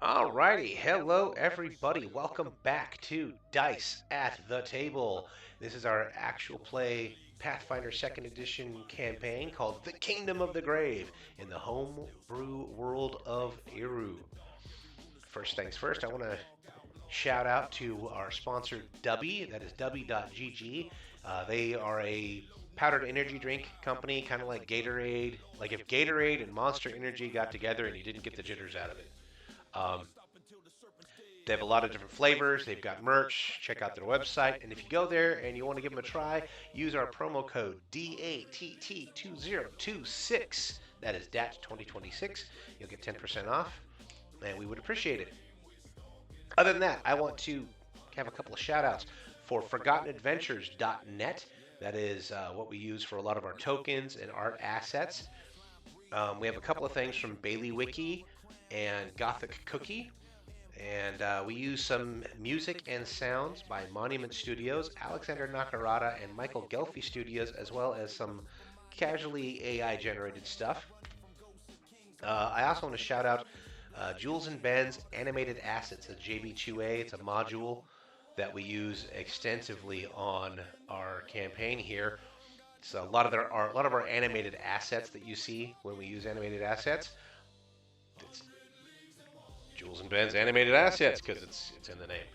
Alrighty, hello everybody. Welcome back to Dice at the Table. This is our actual play Pathfinder 2nd Edition campaign called The Kingdom of the Grave in the homebrew world of Eru. First things first, I want to shout out to our sponsor Dubby, that is Dubby.gg. They are a powdered energy drink company, kind of like Gatorade. Like if Gatorade and Monster Energy got together and you didn't get the jitters out of it. Um, They have a lot of different flavors. They've got merch. Check out their website. And if you go there and you want to give them a try, use our promo code DATT2026. That is DATT 2026. You'll get 10% off, and we would appreciate it. Other than that, I want to have a couple of shout outs for ForgottenAdventures.net. That is what we use for a lot of our tokens and art assets. We have a couple of things from Bailey Wiki and Gothic Cookie. And we use some music and sounds by Monument Studios, Alexander Nakarada, and Michael Gelfi Studios, as well as some casually AI-generated stuff. I also want to shout out Jules and Ben's Animated Assets, a JB2A. It's a module that we use extensively on our campaign here. So a lot of our animated assets that you see when we use animated assets, it's Jules and Ben's Animated Assets because it's in the name.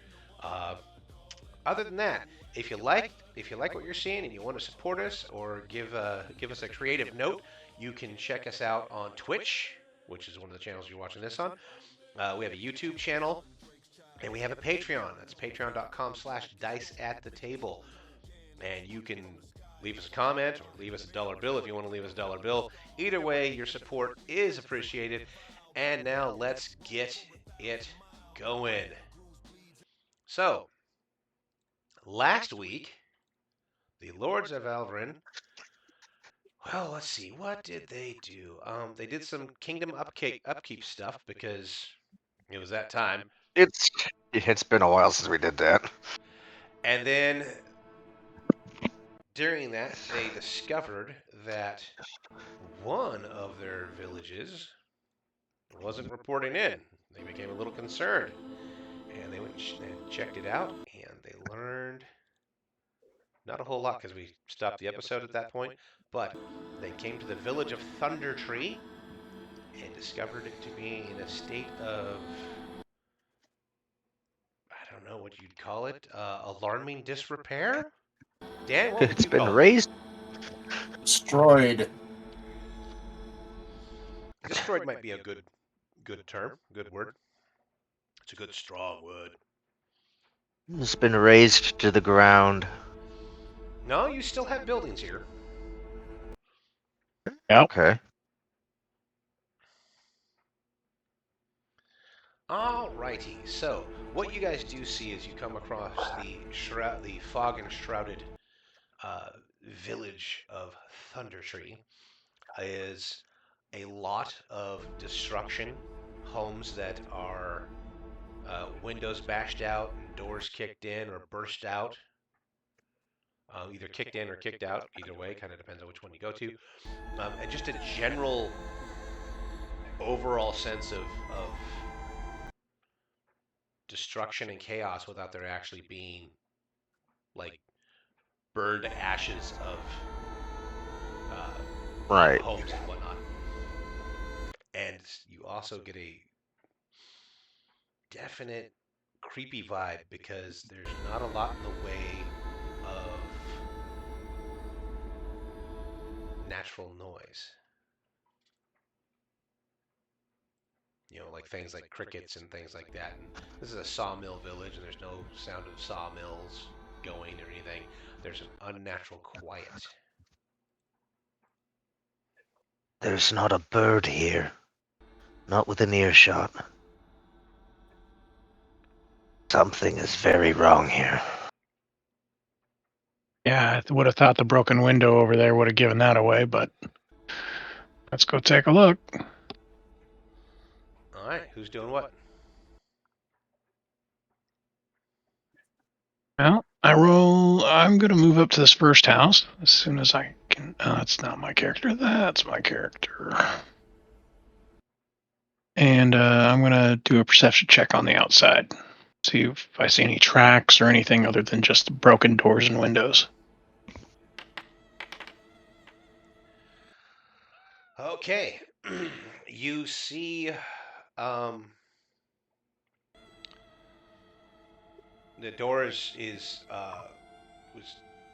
Other than that, if you like what you're seeing and you want to support us or give us a creative note, you can check us out on Twitch, which is one of the channels you're watching this on. We have a YouTube channel, and we have a Patreon. That's patreon.com/dice at the table, and you can leave us a comment or leave us a dollar bill if you want to leave us a dollar bill. Either way, your support is appreciated. And now let's get it going. So, last week, the Lords of Alvarin, well, let's see, what did they do? They did some kingdom upkeep stuff because it was that time. It's been a while since we did that. And then during that, they discovered that one of their villages wasn't reporting in. They became a little concerned. And they went and checked it out, and they learned not a whole lot because we stopped the episode at that point, but they came to the village of Thunder Tree and discovered it to be in a state of, I don't know what you'd call it, alarming disrepair? Dan, what would It's you been call raised. Destroyed. Destroyed might be a good term, good word. It's a good strong word. It's been razed to the ground. No, you still have buildings here. Yep. Okay. Alrighty, so what you guys do see as you come across the fog and shrouded village of Thunder Tree is a lot of destruction, homes that are windows bashed out and doors kicked in or burst out, either kicked in or kicked out. Either way, kind of depends on which one you go to, and just a general overall sense of destruction and chaos without there actually being like burned ashes of Right. homes and whatnot. And you also get a definite creepy vibe because there's not a lot in the way of natural noise. You know, like things like crickets and things like that. And this is a sawmill village, and there's no sound of sawmills going or anything. There's an unnatural quiet. There's not a bird here. Not within earshot. Something is very wrong here. Yeah, I would have thought the broken window over there would have given that away, but let's go take a look. All right, who's doing what? Well, I'm going to move up to this first house as soon as I can. That's not my character. That's my character. And I'm going to do a perception check on the outside. See if I see any tracks or anything other than just broken doors and windows. Okay. You see the door was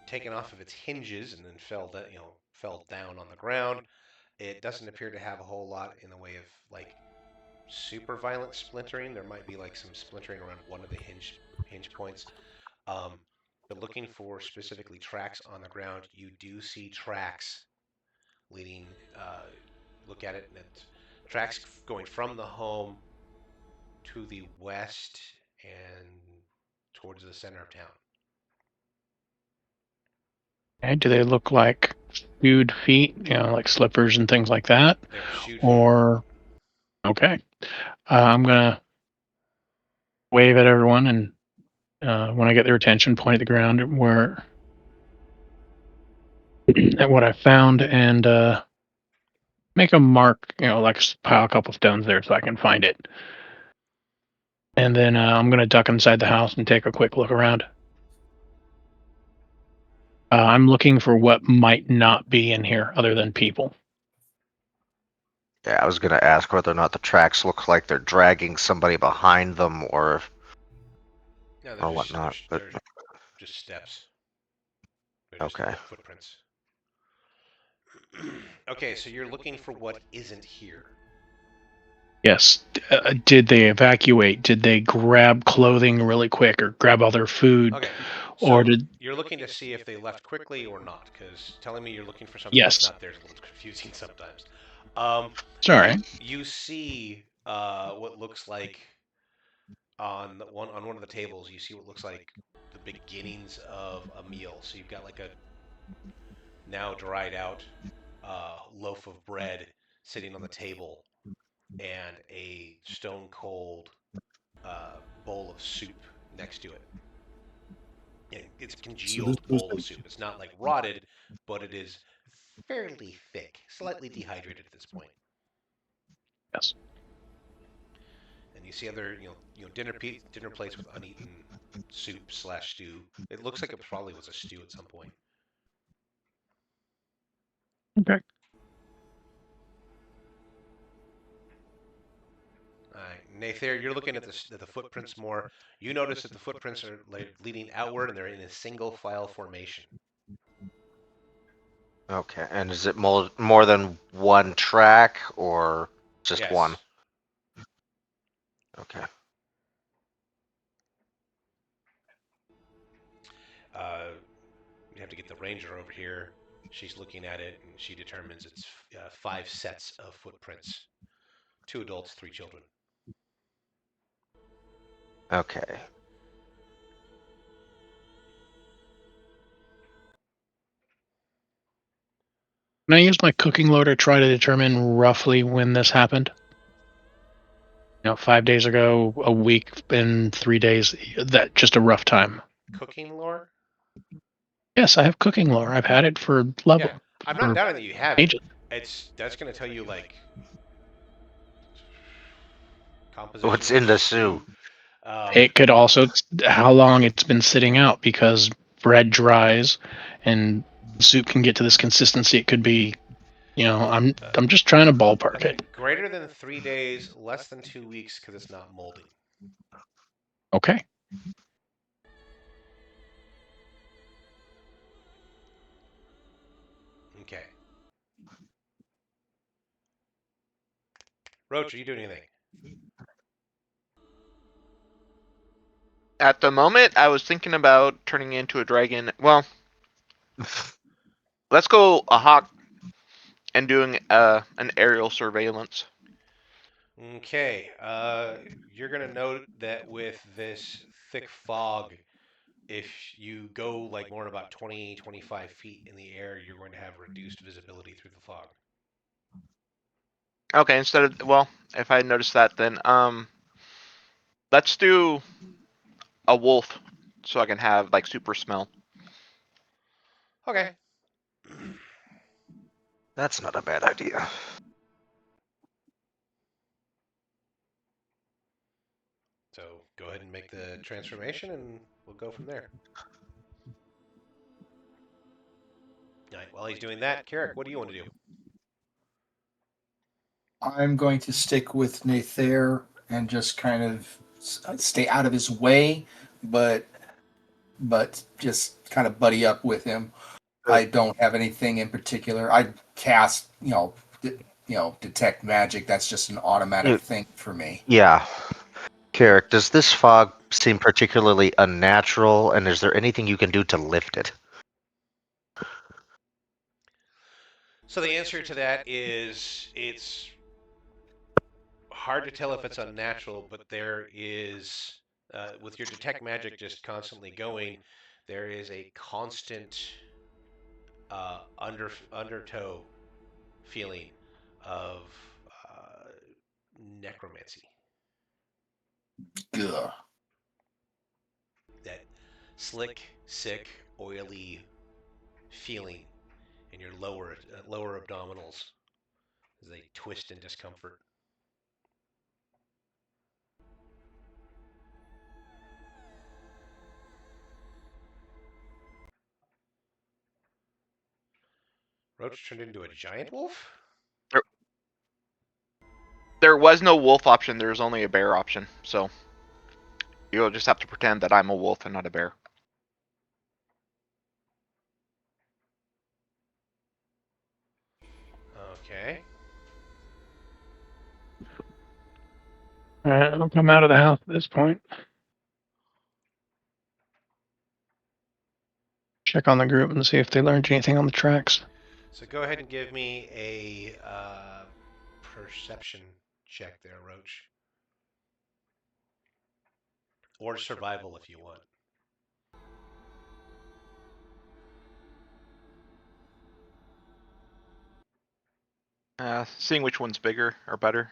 taken off of its hinges and then fell down on the ground. It doesn't appear to have a whole lot in the way of like super violent splintering. There might be like some splintering around one of the hinge points. Um, but looking for specifically tracks on the ground, you do see tracks leading. Look at it, and it's tracks going from the home to the west and towards the center of town. Okay, do they look like shoed feet, like slippers and things like that? They're shoot feet. Or, okay. I'm going to wave at everyone, and when I get their attention, point at the ground where at what I found, and make a mark, like pile a couple stones there so I can find it. And then I'm going to duck inside the house and take a quick look around. I'm looking for what might not be in here other than people. Yeah, I was gonna ask whether or not the tracks look like they're dragging somebody behind them or No, or whatnot. But they're just steps. They're just okay. footprints. Okay, so you're looking for what isn't here. Yes. Did they evacuate? Did they grab clothing really quick or grab all their food? Okay, Or so did. you're looking to see if they left quickly or not, because telling me you're looking for something that's Yes. not there is a little confusing sometimes. Um, Sorry. you see what looks like on one of the tables. You see what looks like the beginnings of a meal. So you've got like a now dried out loaf of bread sitting on the table and a stone cold bowl of soup next to it. And it's a congealed bowl of soup. It's not like rotted, but it is fairly thick, slightly dehydrated at this point. Yes. And you see other, dinner plates with uneaten soup/stew. It looks like it probably was a stew at some point. Okay. All right, Nathan, you're looking at the footprints more. You notice that the footprints are leading outward, and they're in a single file formation. Okay. And is it more than one track or just Yes. one? Okay. You have to get the ranger over here. She's looking at it, and she determines it's 5 sets of footprints. 2 adults, 3 children. Okay. Can I use my cooking lore to try to determine roughly when this happened? 5 days ago, a week, and 3 days. That just a rough time. Cooking lore? Yes, I have cooking lore. I've had it for level. Yeah, I'm not doubting that you have ages. That's going to tell you like composition What's of in the soup? It could also how long it's been sitting out, because bread dries and soup can get to this consistency. It could be, I'm just trying to ballpark it. Greater than 3 days, less than 2 weeks because it's not molding. Okay. Okay. Roach, are you doing anything? At the moment, I was thinking about turning into a dragon. Well, let's go a hawk and doing an aerial surveillance. Okay. You're going to note that with this thick fog, if you go like more than about 20, 25 feet in the air, you're going to have reduced visibility through the fog. Okay, instead of, well, if I noticed that, then let's do a wolf so I can have like super smell. Okay. That's not a bad idea. So go ahead and make the transformation, and we'll go from there. All right, while he's doing that, Carrick, what do you want to do? I'm going to stick with Nathair and just kind of stay out of his way, but just kind of buddy up with him. I don't have anything in particular. I cast, detect magic. That's just an automatic thing for me. Yeah. Carrick, does this fog seem particularly unnatural, and is there anything you can do to lift it? So the answer to that is it's hard to tell if it's unnatural, but there is, with your detect magic just constantly going, there is a constant undertow feeling of necromancy. Ugh. That slick, sick, oily feeling in your lower abdominals as they twist in discomfort. Roach turned into a giant wolf? There was no wolf option. There's only a bear option. So you'll just have to pretend that I'm a wolf and not a bear. Okay. Alright, I'll come out of the house at this point. Check on the group and see if they learned anything on the tracks. So go ahead and give me a perception check there, Roach. Or survival if you want. Seeing which one's bigger or better.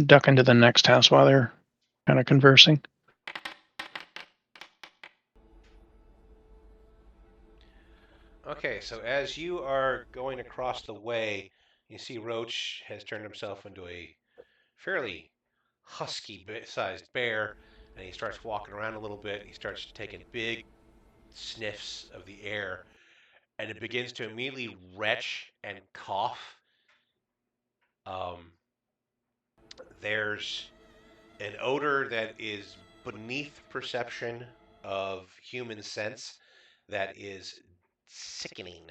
Duck into the next house while they're kind of conversing. Okay, so as you are going across the way, you see Roach has turned himself into a fairly husky-sized bear, and he starts walking around a little bit. He starts taking big sniffs of the air, and it begins to immediately retch and cough. There's an odor that is beneath perception of human sense that is sickening.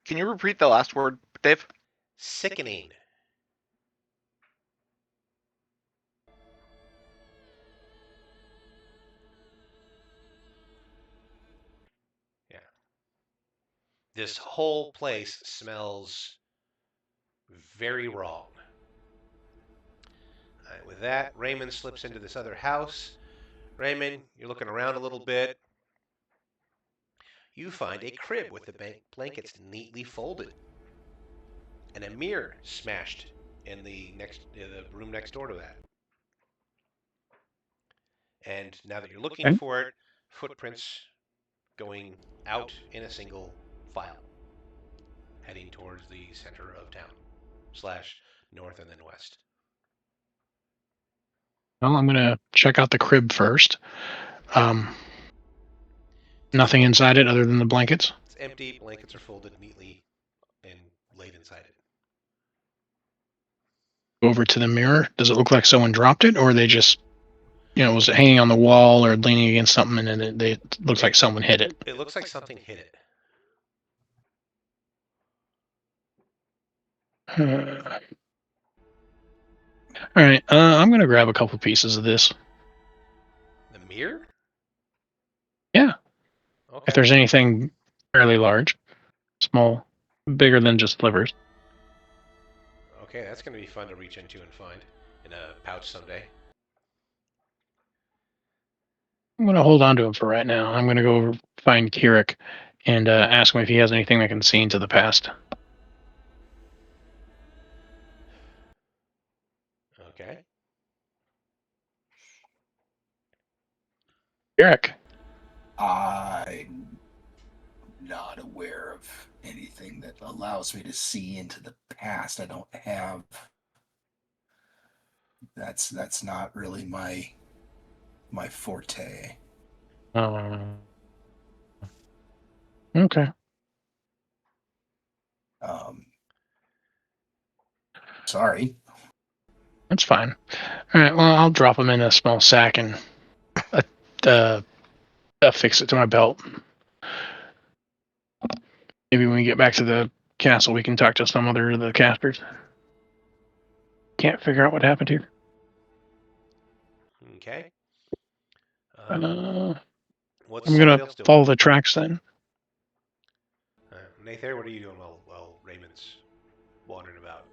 Can you repeat the last word, Dave? Sickening. Yeah. This whole place smells very wrong. All right, with that, Raymond slips into this other house. Raymond, you're looking around a little bit. You find a crib with the blankets neatly folded and a mirror smashed in the room next door to that. And now that you're looking for it, footprints going out in a single file, heading towards the center of town, / north and then west. Well, I'm gonna check out the crib first. Nothing inside it other than the blankets. It's empty. Blankets are folded neatly and laid inside it. Over to the mirror. Does it look like someone dropped it, or they just, was it hanging on the wall or leaning against something, and then it looks like someone hit it? It looks like something hit it. All right, I'm gonna grab a couple pieces of this. The mirror? Yeah. Okay. If there's anything fairly large, small, bigger than just slivers. Okay, that's going to be fun to reach into and find in a pouch someday. I'm gonna hold on to him for right now. I'm gonna go find Kirik and ask him if he has anything that can see into the past. Okay. Eric. I'm not aware of anything that allows me to see into the past. I don't have. That's not really my forte. Okay. Sorry. That's fine. All right. Well, I'll drop them in a small sack and affix it to my belt. Maybe when we get back to the castle, we can talk to some other of the casters. Can't figure out what happened here. Okay. I'm What's gonna somebody else doing? follow the tracks then. Nathan, what are you doing while Raymond's wandering about?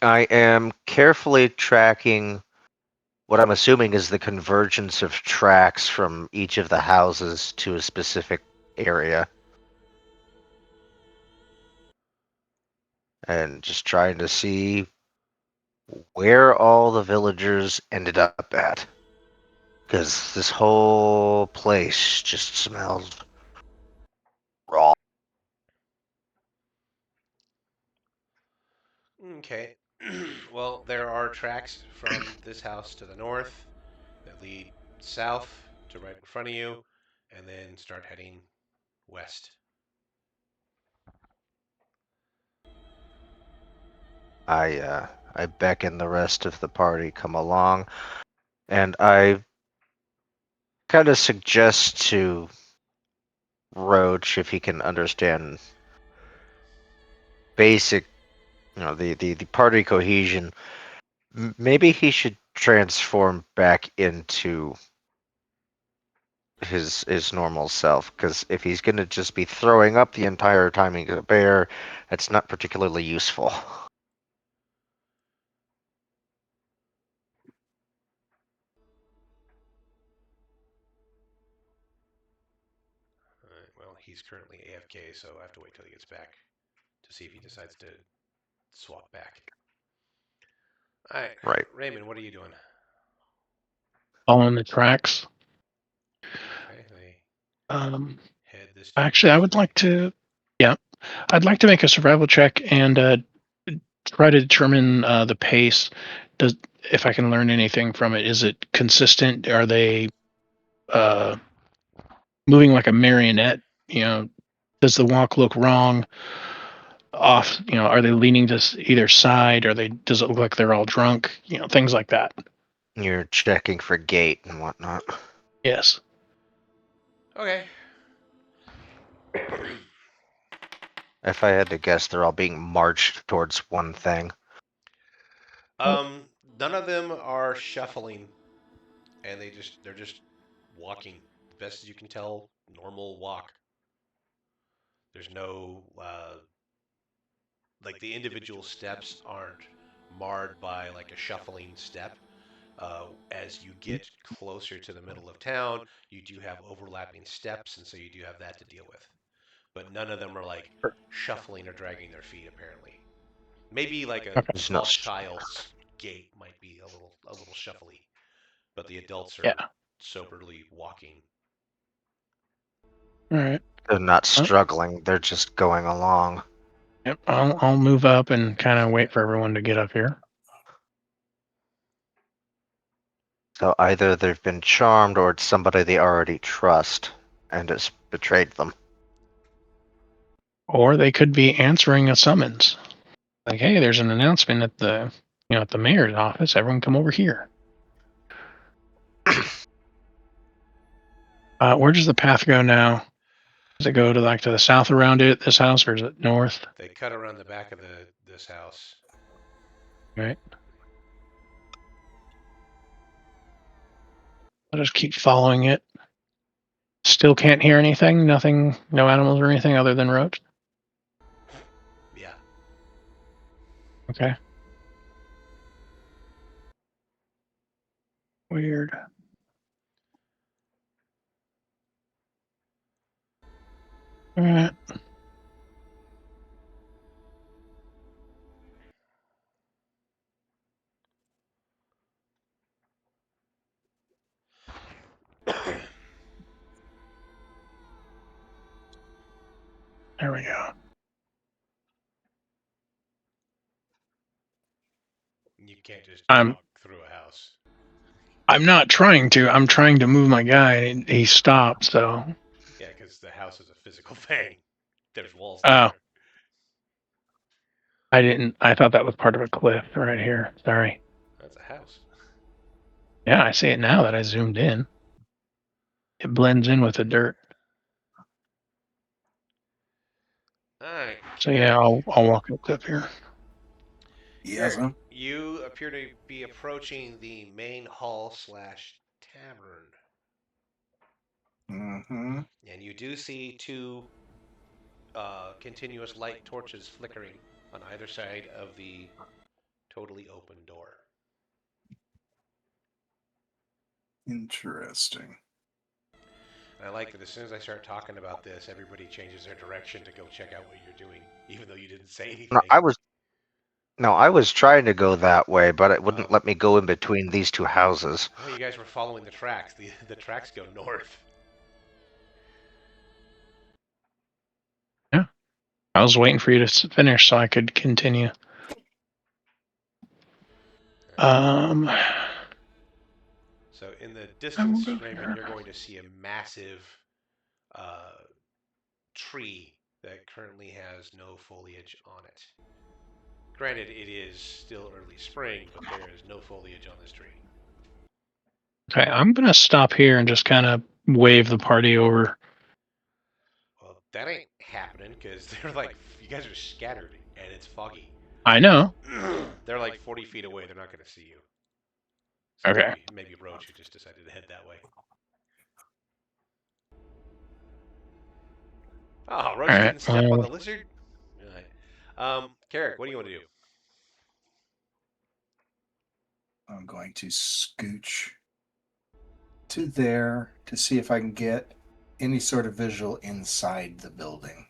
I am carefully tracking what I'm assuming is the convergence of tracks from each of the houses to a specific area. And just trying to see where all the villagers ended up at. Because this whole place just smells raw. Okay. Well, there are tracks from this house to the north that lead south to right in front of you, and then start heading west. I beckon the rest of the party come along, and I kind of suggest to Roach if he can understand basic, the party cohesion. Maybe he should transform back into his normal self, because if he's gonna just be throwing up the entire time he's a bear, that's not particularly useful. Well, he's currently AFK, so I have to wait till he gets back to see if he decides to swap back. All right. Right. Raymond, what are you doing? Following the tracks. Okay, they head this Actually, I would like to. Yeah, I'd like to make a survival check and try to determine the pace. Does if I can learn anything from it? Is it consistent? Are they moving like a marionette? Does the walk look wrong? Off? Are they leaning to either side? Does it look like they're all drunk? Things like that. You're checking for gait and whatnot. Yes. Okay. If I had to guess, they're all being marched towards one thing. None of them are shuffling, and they're just walking. Best as you can tell, normal walk. There's no like the individual steps aren't marred by like a shuffling step. As you get closer to the middle of town, you do have overlapping steps, and so you do have that to deal with. But none of them are like shuffling or dragging their feet. Apparently, maybe like a Okay. small child's gait might be a little shuffly, but the adults are Yeah. soberly walking. All right. They're not struggling, they're just going along. Yep. I'll move up and kind of wait for everyone to get up here. So either they've been charmed or it's somebody they already trust and has betrayed them. Or they could be answering a summons. Like, hey, there's an announcement at the mayor's office. Everyone come over here. Where does the path go now? Does it go to the south around this house, or is it north? They cut around the back of this house. Right. I'll just keep following it. Still can't hear anything. Nothing. No animals or anything other than roach. Yeah. Okay. Weird. All right. There we go. You can't just I'm- walk through a house. I'm not trying to. I'm trying to move my guy, and he stopped. So. Yeah, because the house is a physical thing. There's walls Oh. there. I didn't. I thought that was part of a cliff right here. Sorry. That's a house. Yeah, I see it now that I zoomed in. It blends in with the dirt. All right. So yeah, I'll walk up here. Yes, Here, you appear to be approaching the main hall / tavern, Mm-hmm. and you do see two continuous light torches flickering on either side of the totally open door. Interesting. And I like that as soon as I start talking about this, everybody changes their direction to go check out what you're doing, even though you didn't say anything. I was trying to go that way, but it wouldn't Oh. let me go in between these two houses. Oh, you guys were following the tracks. The tracks go north. I was waiting for you to finish so I could continue. So in the distance, go Raymond, here. you're going to see a massive tree that currently has no foliage on it. Granted, it is still early spring, but there is no foliage on this tree. Okay, I'm gonna stop here and just kind of wave the party over. Well, that ain't happening because they're like, you guys are scattered and it's foggy. I know. They're like 40 feet away. They're not going to see you. So Okay. maybe Roach who just decided to head that way. Oh, Roach All didn't step on right. the lizard? All right. Carrick, what do you want to do? I'm going to scooch to there to see if I can get any sort of visual inside the building.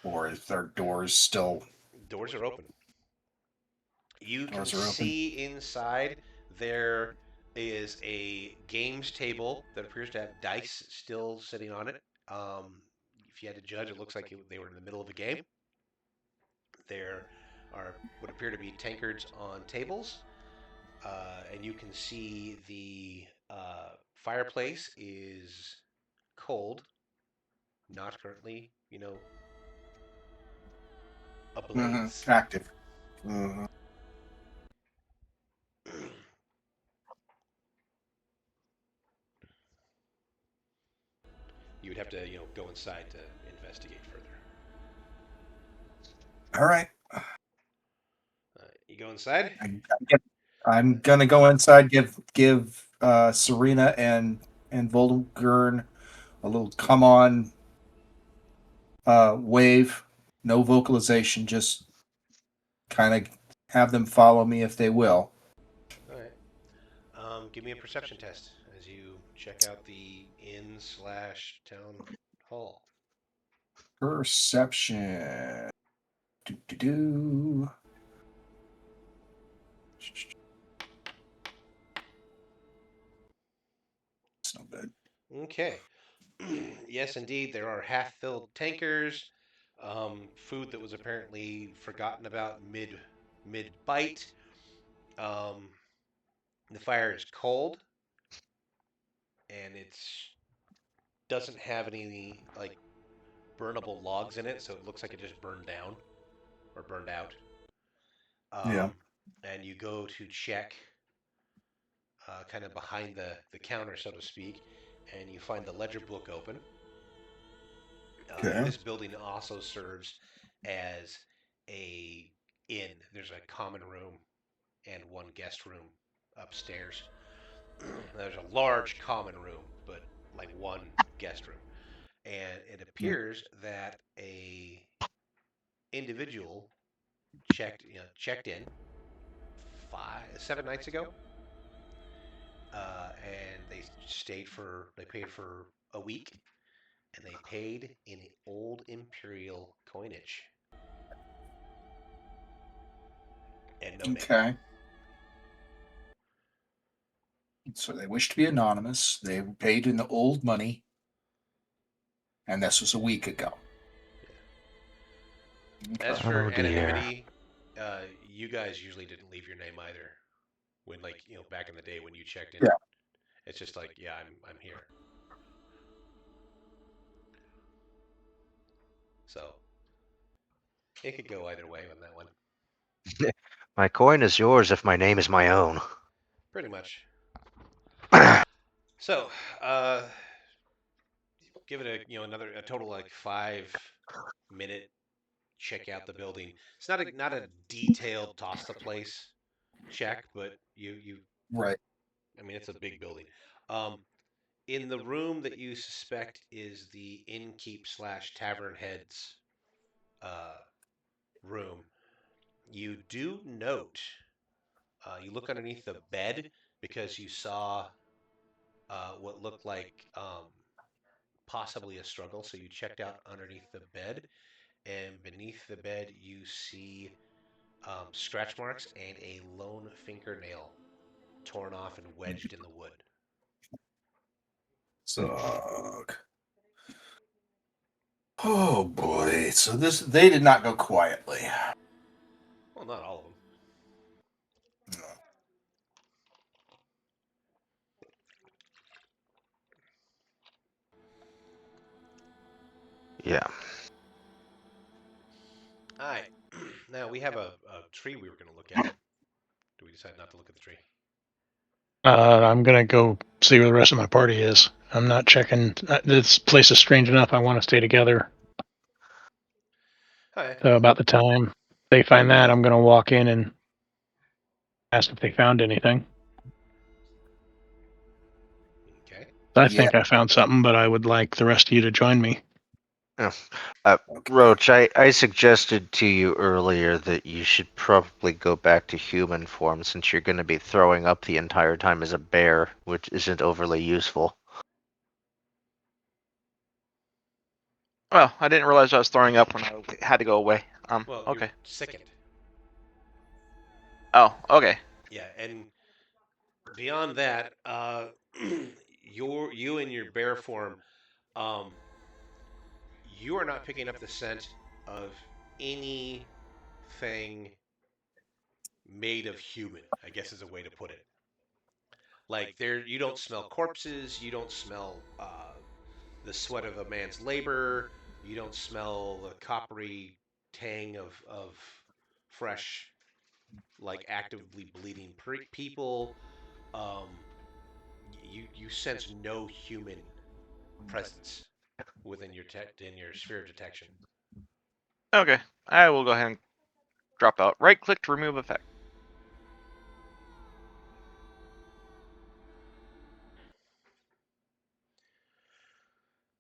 Or is there doors still? Doors are open. You can Doors are open. see inside. There is a games table that appears to have dice still sitting on it. If you had to judge, it looks like they were in the middle of a game. There are what appear to be tankards on tables, and you can see the fireplace is cold, not currently, ablaze. Active. Mhm. You would have to, go inside to investigate further. All right. You go inside. I'm gonna go inside. Give Serena and Volgern a little come on wave. No vocalization. Just kind of have them follow me if they will. All right. Give me a perception test as you check out the inn / town hall. Perception. Do. It's no good. Okay. Yes, indeed, there are half-filled tankers. Food that was apparently forgotten about mid bite. The fire is cold, and it's doesn't have any like burnable logs in it, so it looks like it just burned down or burned out. Yeah. And you go to check kind of behind the counter, so to speak, and you find the ledger book open. Okay. This building also serves as a inn. There's a common room and one guest room upstairs. There's a large common room, but like one guest room. And it appears that a individual checked in 7 nights ago, and they paid for a week, and they paid in old imperial coinage and no name. Okay. So they wish to be anonymous. They paid in the old money, and this was a week ago. As for Oh, dear. anonymity, you guys usually didn't leave your name either. When back in the day when you checked in, Yeah. it's just like, yeah, I'm here. So it could go either way on that one. My coin is yours if my name is my own. Pretty much. So, give it a total like 5-minute check out the building. It's not a detailed toss the place check, but you Right. I mean it's a big building. In the room that you suspect is the innkeep / tavern head's room, you do note. You look underneath the bed because you saw what looked like possibly a struggle. So you checked out underneath the bed, and beneath the bed you see scratch marks and a lone fingernail torn off and wedged in the wood. Suck. Oh boy. So they did not go quietly. Well, not all of them. No. Yeah. All right. Now we have a tree we were going to look at. Do we decide not to look at the tree? I'm gonna go see where the rest of my party is. I'm not checking. This place is strange enough. I want to stay together. All right. So about the time they find that, I'm gonna walk in and ask if they found anything. Okay. I think I found something, but I would like the rest of you to join me. Roach, I suggested to you earlier that you should probably go back to human form since you're going to be throwing up the entire time as a bear, which isn't overly useful. Well, I didn't realize I was throwing up when I had to go away. Well, Okay. you're sickened. Oh, okay. Yeah, and beyond that, you in your bear form, you are not picking up the scent of anything made of human, I guess is a way to put it. Like you don't smell corpses, you don't smell the sweat of a man's labor, you don't smell the coppery tang of fresh, like actively bleeding people. Um, you sense no human presence within in your sphere of detection. Okay. I will go ahead and drop out. Right click to remove effect.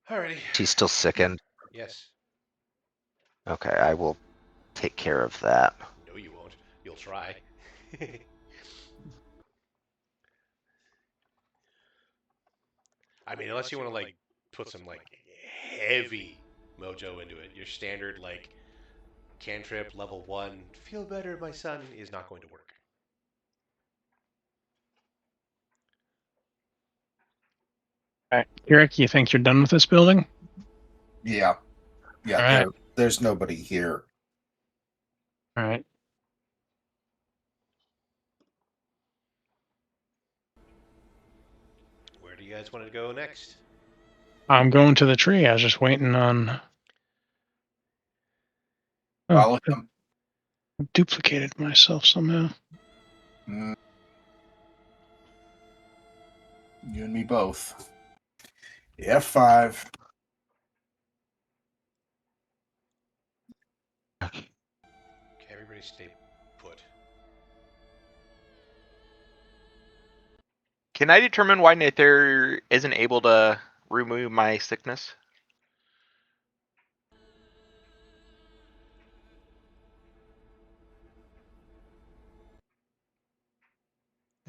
Alrighty. He's still sickened. Yes. Okay, I will take care of that. No, you won't. You'll try. I mean, unless you want to like put some like heavy mojo into it, your standard like cantrip level 1, feel better, my son, is not going to work. All right, Eric, you think you're done with this building? Yeah. Yeah. All right. There's nobody here. All right. Where do you guys want to go next? I'm going to the tree. I was just waiting on. Oh, Follow him. I duplicated myself somehow. Mm. You and me both. F5. Okay, everybody stay put. Can I determine why Nather isn't able to remove my sickness?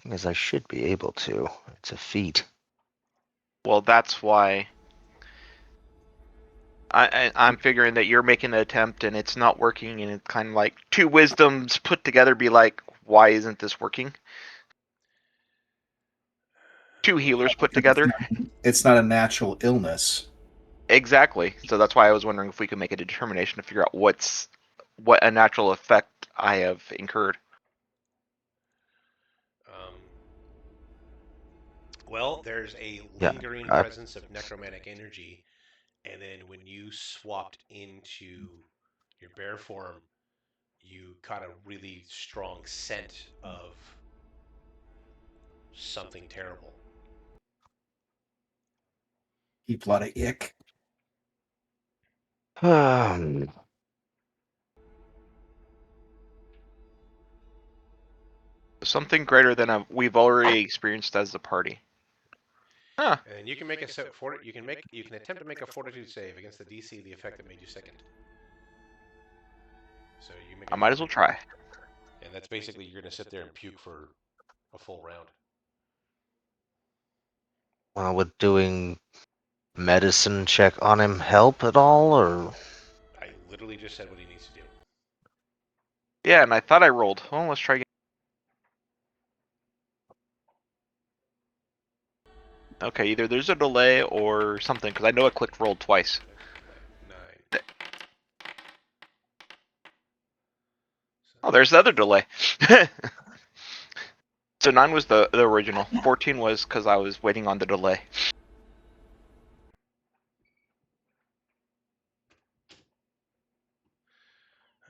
Thing is, I should be able to. It's a feat. Well, that's why I'm figuring that you're making an attempt and it's not working, and it's kind of like two wisdoms put together be like, why isn't this working? Two healers put together. It's not a natural illness. Exactly. So that's why I was wondering if we could make a determination to figure out what's what a natural effect I have incurred. Well, there's a Yeah, lingering I- presence of necromantic energy, and then when you swapped into your bear form, you caught a really strong scent of something terrible. Keep a lot of ick. Something greater than we've already experienced as a party. Huh. And you can make you can attempt to make a fortitude save against the DC of the effect that made you sickened. So you make I might as well try. and that's basically you're going to sit there and puke for a full round. would doing medicine check on him help at all, or? I literally just said what he needs to do. Yeah, and I thought I rolled. Well, let's try again. Okay, either there's a delay or something, because I know I clicked roll twice. 9. Oh, there's the other delay. So 9 was the original. 14 was because I was waiting on the delay.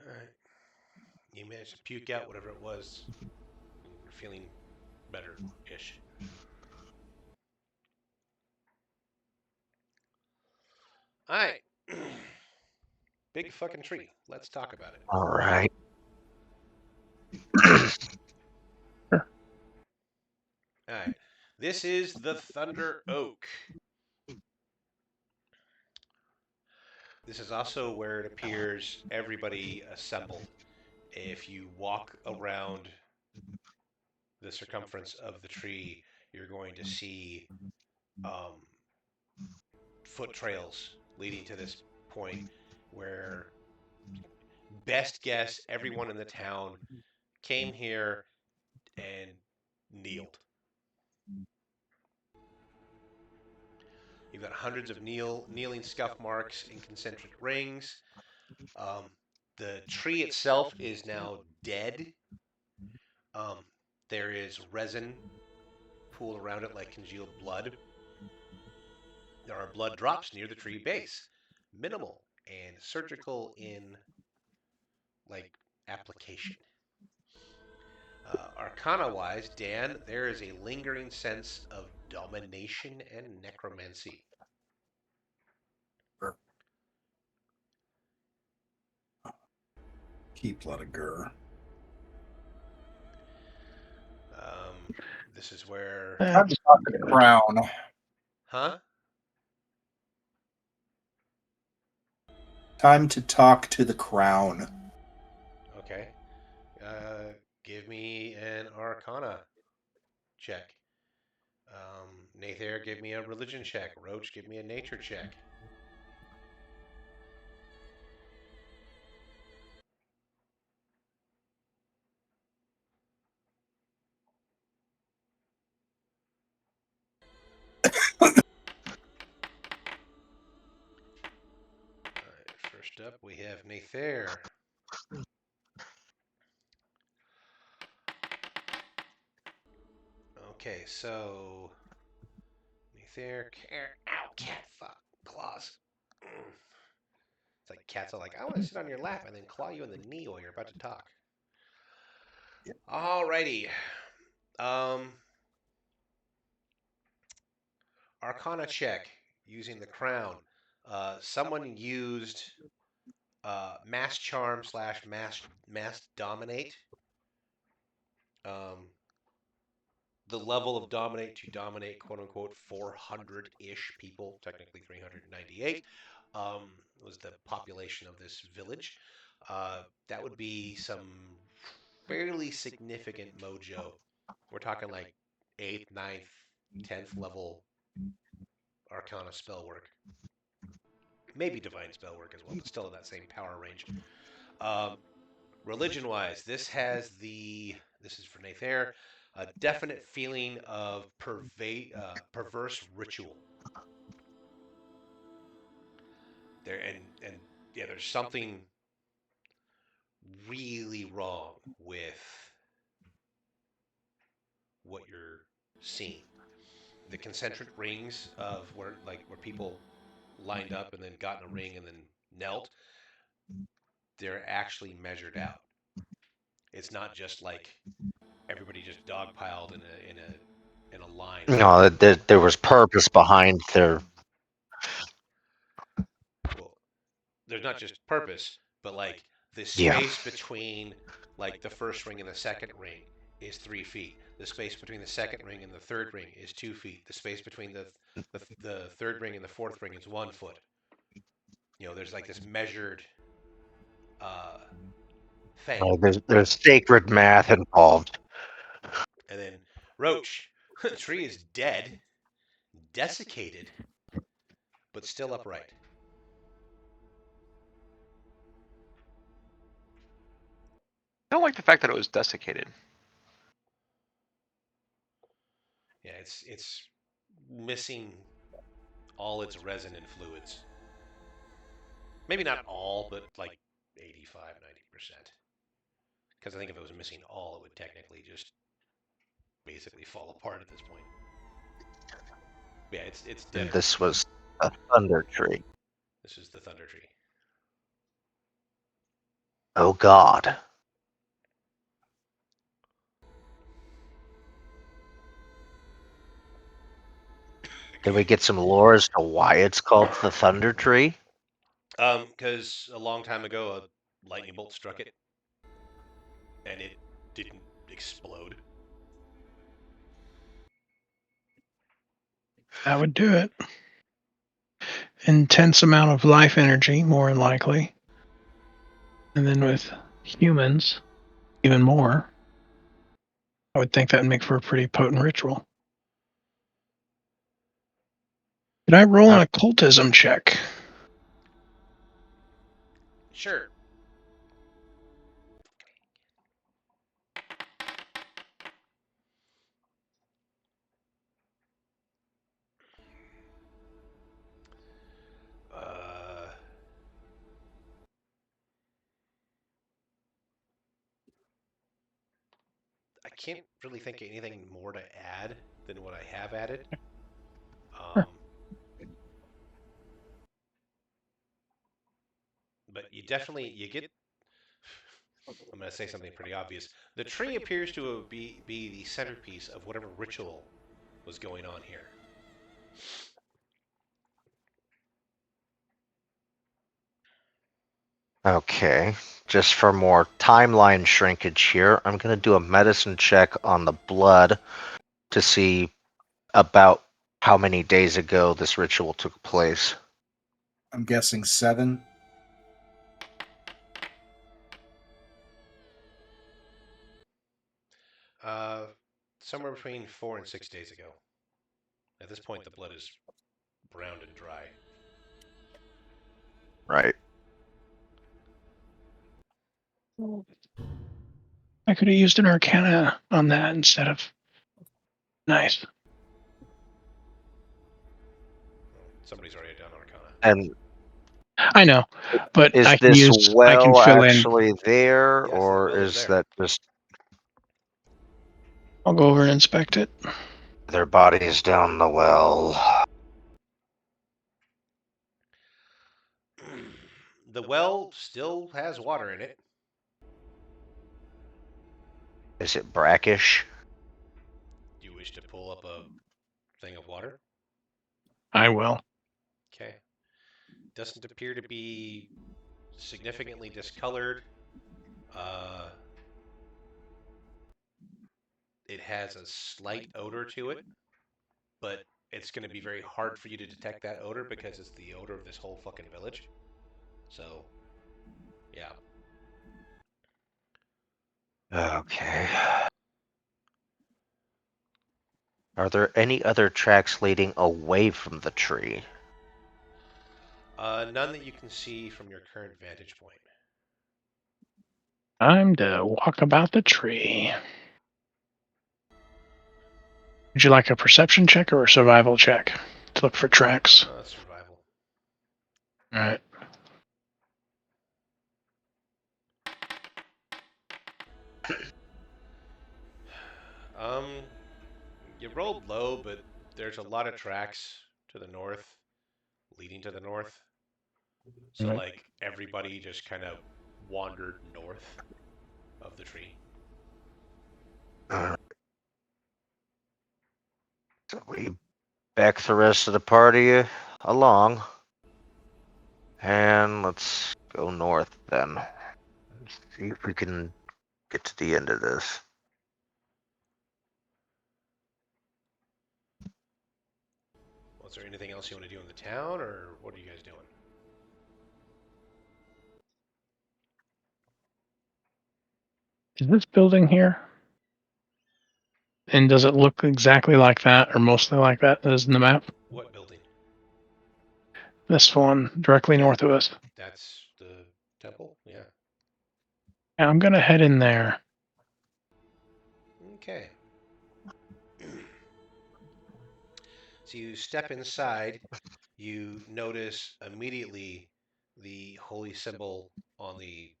All right. You managed to puke out whatever it was. And you're feeling better-ish. All right. Big fucking tree. Let's talk about it. All right. All right. This is the Thunder Oak. This is also where it appears everybody assembled. If you walk around the circumference of the tree, you're going to see foot trails leading to this point where, best guess, everyone in the town came here and kneeled. You've got hundreds of kneeling scuff marks in concentric rings. The tree itself is now dead. There is resin pooled around it like congealed blood. There are blood drops near the tree base, minimal and surgical in like application. Arcana-wise, Dan, there is a lingering sense of domination and necromancy. Keep a lot of gur. This is where, Time to talk to the crown. huh? Time to talk to the crown. Okay. Give me an Arcana check. Nathair, give me a religion check. Roach, give me a nature check. Alright, first up we have Nathair. Okay, so Nathair, ow, cat, fuck, claws. It's like cats are like, I want to sit on your lap and then claw you in the knee while you're about to talk. Alrighty. Arcana check using the crown. Someone used mass charm slash mass dominate. The level of dominate to dominate, quote unquote, 400-ish people, technically 398, was the population of this village. That would be some fairly significant mojo. We're talking like 8th, 9th, 10th level Arcana spell work. Maybe divine spell work as well, but still in that same power range. Religion-wise, this is for Nathair, a definite feeling of perverse ritual. There and yeah, there's something really wrong with what you're seeing. The concentric rings of where people lined up and then got in a ring and then knelt, they're actually measured out. It's not just like everybody just dogpiled in a line. No, there was purpose behind their. Well, there's not just purpose, but like the Yeah. space between like the first ring and the second ring is 3 feet. The space between the second ring and the third ring is 2 feet. The space between the third ring and the fourth ring is 1 foot. You know, there's like this measured thing. There's sacred math involved. And then Roach, the tree is dead, desiccated, but still upright. I don't like the fact that it was desiccated. Yeah, it's missing all its resin and fluids. Maybe not all, but like 85, 90%. Because I think if it was missing all, it would technically just basically fall apart at this point. Yeah, it's dead. And this was a thunder tree. This is the thunder tree. Oh God. Can we get some lore as to why it's called the thunder tree? Because a long time ago, a lightning bolt struck it, and it didn't explode. That would do it. Intense amount of life energy, more than likely. And then with humans, even more. I would think that would make for a pretty potent ritual. Could I roll an occultism check? Sure. I can't really think of anything more to add than what I have added. But you get. I'm going to say something pretty obvious. The tree appears to be the centerpiece of whatever ritual was going on here. Okay, just for more timeline shrinkage here, I'm going to do a medicine check on the blood to see about how many days ago this ritual took place. I'm guessing 7. Somewhere between 4 and 6 days ago. At this point, the blood is brown and dry. Right. I could have used an arcana on that instead of. Nice. Somebody's already done arcana. And I know, but is I can this use. well I can fill actually there, Yes, that or well is is there. that just I'll go over and inspect it. their bodies down the well? The well still has water in it. Is it brackish? Do you wish to pull up a thing of water? I will. Okay. Doesn't appear to be significantly discolored. It has a slight odor to it, but it's going to be very hard for you to detect that odor because it's the odor of this whole fucking village. So, yeah. Okay. Are there any other tracks leading away from the tree? None that you can see from your current vantage point. Time to walk about the tree. Would you like a perception check or a survival check to look for tracks? Survival. All right. You rolled low, but there's a lot of tracks to the north, leading to the north. So, Right. like, everybody just kind of wandered north of the tree. So we back the rest of the party along, and let's go north then. See if we can get to the end of this. Well, is there anything else you want to do in the town, or what are you guys doing? Is this building here? And does it look exactly like that, or mostly like that as in the map? What building? This one, directly north of us. That's the temple? Yeah. Yeah, I'm gonna head in there. Okay. So you step inside, you notice immediately the holy symbol on the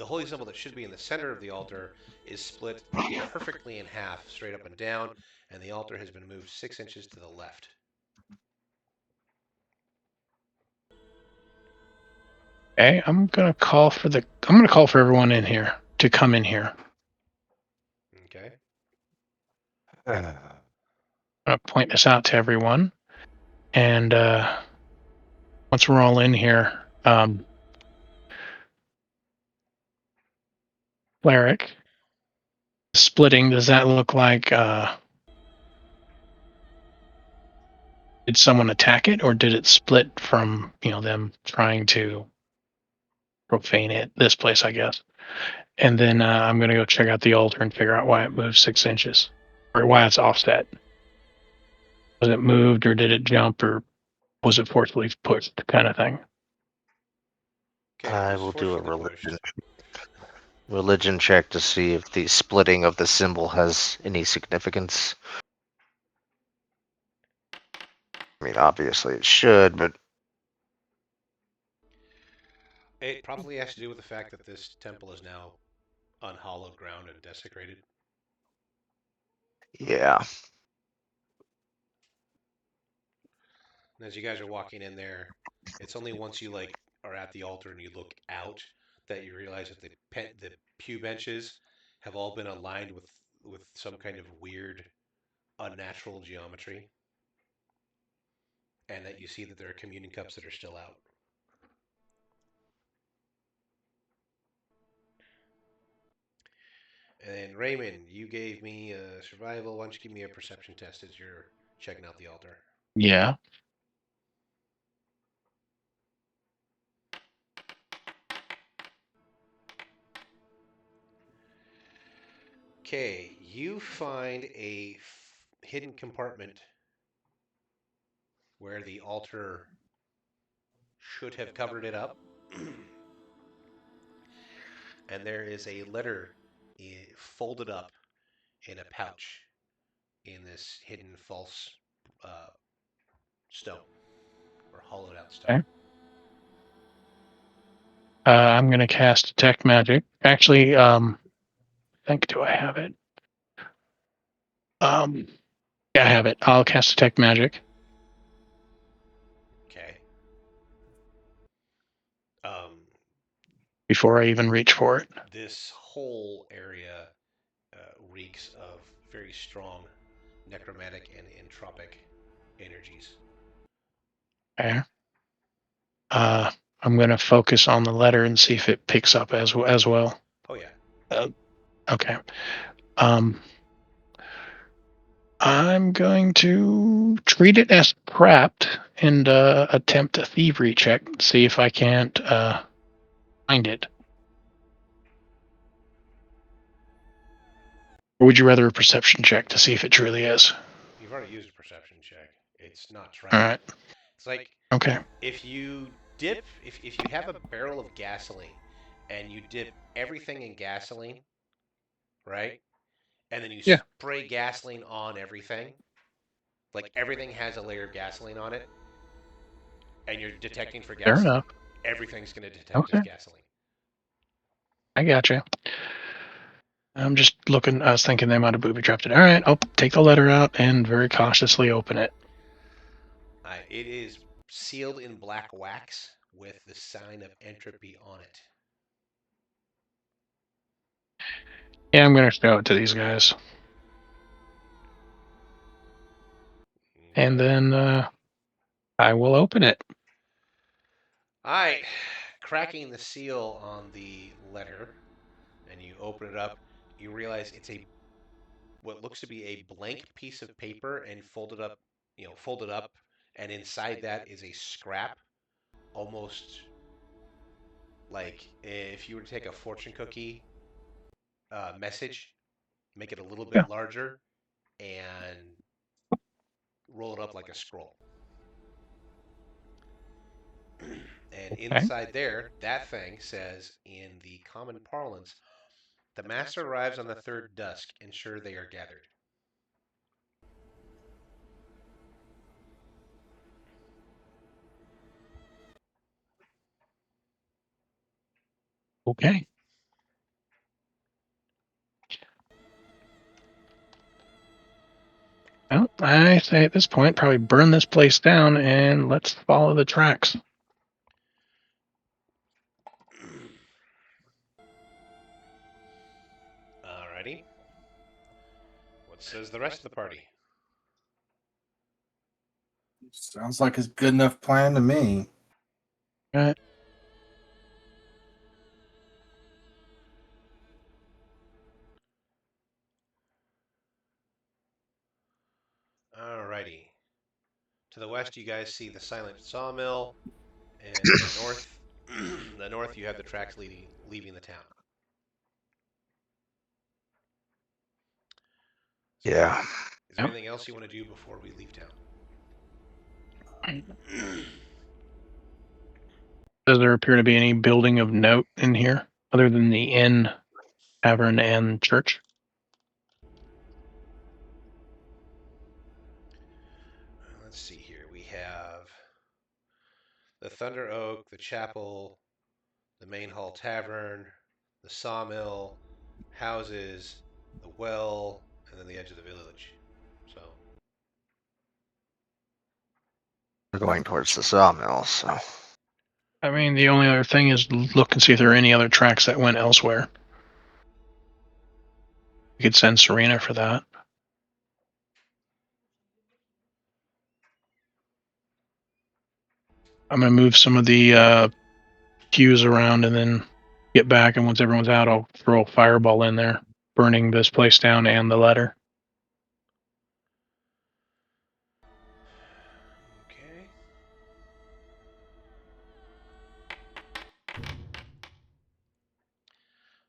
holy symbol that should be in the center of the altar is split perfectly in half, straight up and down, and the altar has been moved 6 inches to the left. Okay, I'm gonna call for everyone in here to come in here. Okay. I'm gonna point this out to everyone, and once we're all in here, cleric splitting. Does that look like? Did someone attack it, or did it split from them trying to profane it? This place, I guess. And then I'm gonna go check out the altar and figure out why it moved 6 inches, or why it's offset. Was it moved, or did it jump, or was it forcefully pushed, kind of thing? Okay. I it was will do a forcefully pushed. religion check to see if the splitting of the symbol has any significance. I mean, obviously it should, but It probably has to do with the fact that this temple is now unhallowed ground and desecrated. yeah. And as you guys are walking in there, it's only once you are at the altar and you look out that you realize that the pew benches have all been aligned with some kind of weird, unnatural geometry, and that you see that there are communion cups that are still out. And then Raymond, you gave me a survival. Why don't you give me a perception test as you're checking out the altar? Yeah. Okay, you find a hidden compartment where the altar should have covered it up. And there is a letter folded up in a pouch in this hidden false stone or hollowed out stone. Okay. I'm gonna cast detect magic. Actually, I think, do I have it? Yeah, I have it. I'll cast detect magic. Okay. Before I even reach for it. This whole area reeks of very strong necromantic and entropic energies. Okay. I'm gonna focus on the letter and see if it picks up as well. Oh yeah. Okay. I'm going to treat it as trapped and attempt a thievery check. See if I can't find it. Or would you rather a perception check to see if it truly is? You've already used a perception check. It's not trapped. All right. It's like Okay. if you have a barrel of gasoline and you dip everything in gasoline, right? And then you Yeah. spray gasoline on everything. Like everything has a layer of gasoline on it, and you're detecting for Fair gasoline. enough. Everything's going to detect Okay. as gasoline. I gotcha. I'm just looking. I was thinking they might have booby trapped it. All right, I'll take the letter out and very cautiously open it. It is sealed in black wax with the sign of entropy on it. Yeah, I'm gonna show it to these guys, and then I will open it. All right, cracking the seal on the letter, and you open it up. You realize it's what looks to be a blank piece of paper and folded up, and inside that is a scrap, almost like if you were to take a fortune cookie message, make it a little Yeah. bit larger, and roll it up like a scroll. And Okay. inside there, that thing says, in the common parlance, the master arrives on the third dusk. Ensure they are gathered. Okay. Well, I say at this point, probably burn this place down and let's follow the tracks. Alrighty. What says the rest of the party? Sounds like a good enough plan to me. Right. Alrighty. To the west, you guys see the silent sawmill, and to the north, you have the tracks leaving the town. Yeah. Is there anything else you want to do before we leave town? Does there appear to be any building of note in here other than the inn, tavern, and church? Let's see here. We have the Thunder Oak, the chapel, the main hall tavern, the sawmill, houses, the well, and then the edge of the village. So, We're going towards the sawmill, so. I mean, the only other thing is look and see if there are any other tracks that went elsewhere. You could send Serena for that. I'm going to move some of the queues around and then get back. And once everyone's out, I'll throw a fireball in there, burning this place down and the letter. okay.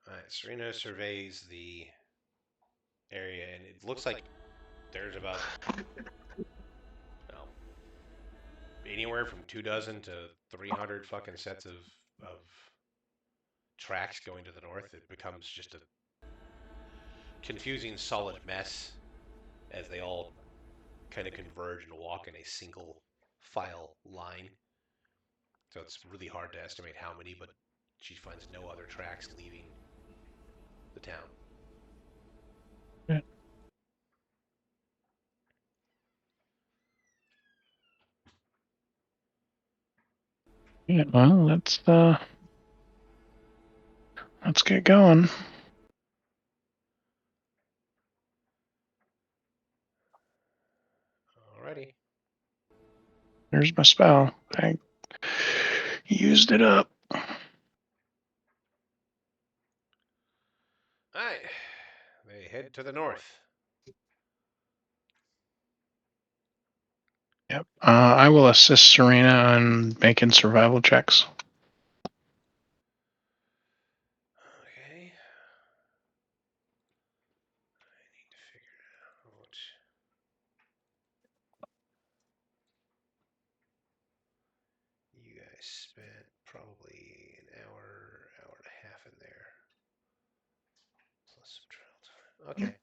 All right, Serena surveys the area, and it looks like there's about, well, anywhere from 24 to 300 fucking sets of tracks going to the north. It becomes just a confusing, solid mess as they all kind of converge and walk in a single file line. So it's really hard to estimate how many, but she finds no other tracks leaving the town. Yeah, well, let's get going. Alrighty. There's my spell. I used it up. Alright. They head to the north. Yep. I will assist Serena on making survival checks. Okay. I need to figure out. You guys spent probably an hour and a half in there. Plus some travel time. Okay.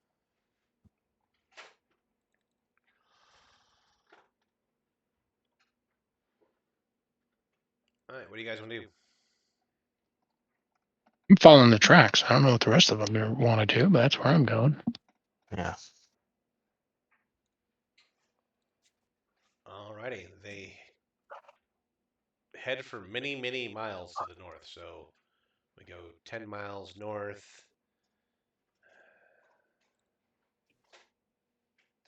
Alright, what do you guys want to do? I'm following the tracks. I don't know what the rest of them want to do, but that's where I'm going. Yeah. Alrighty, they head for many, many miles to the north. So we go 10 miles north.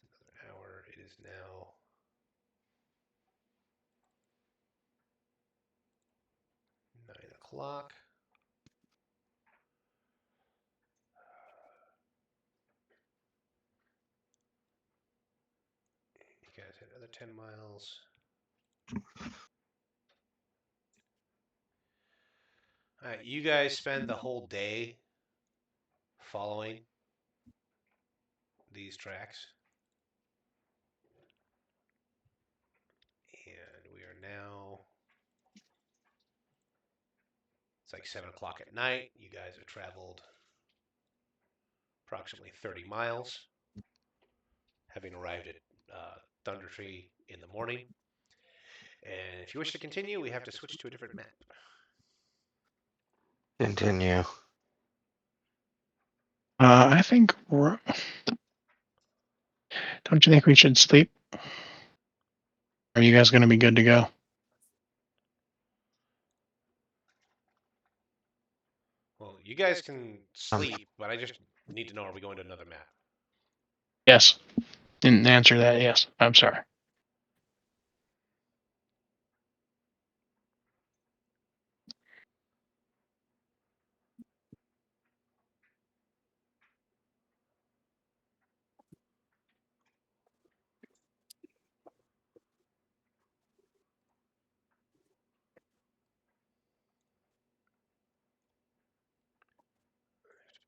Another hour. It is now 9 o'clock. You guys had another 10 miles. All right, you guys spend the whole day following these tracks. And we are now, it's like 7 o'clock at night. You guys have traveled approximately 30 miles, having arrived at Thunder Tree in the morning. And if you wish to continue, we have to switch to a different map. Continue. I think don't you think we should sleep? Are you guys going to be good to go? Well, you guys can sleep, but I just need to know, are we going to another map? Yes. Didn't answer that. Yes. I'm sorry.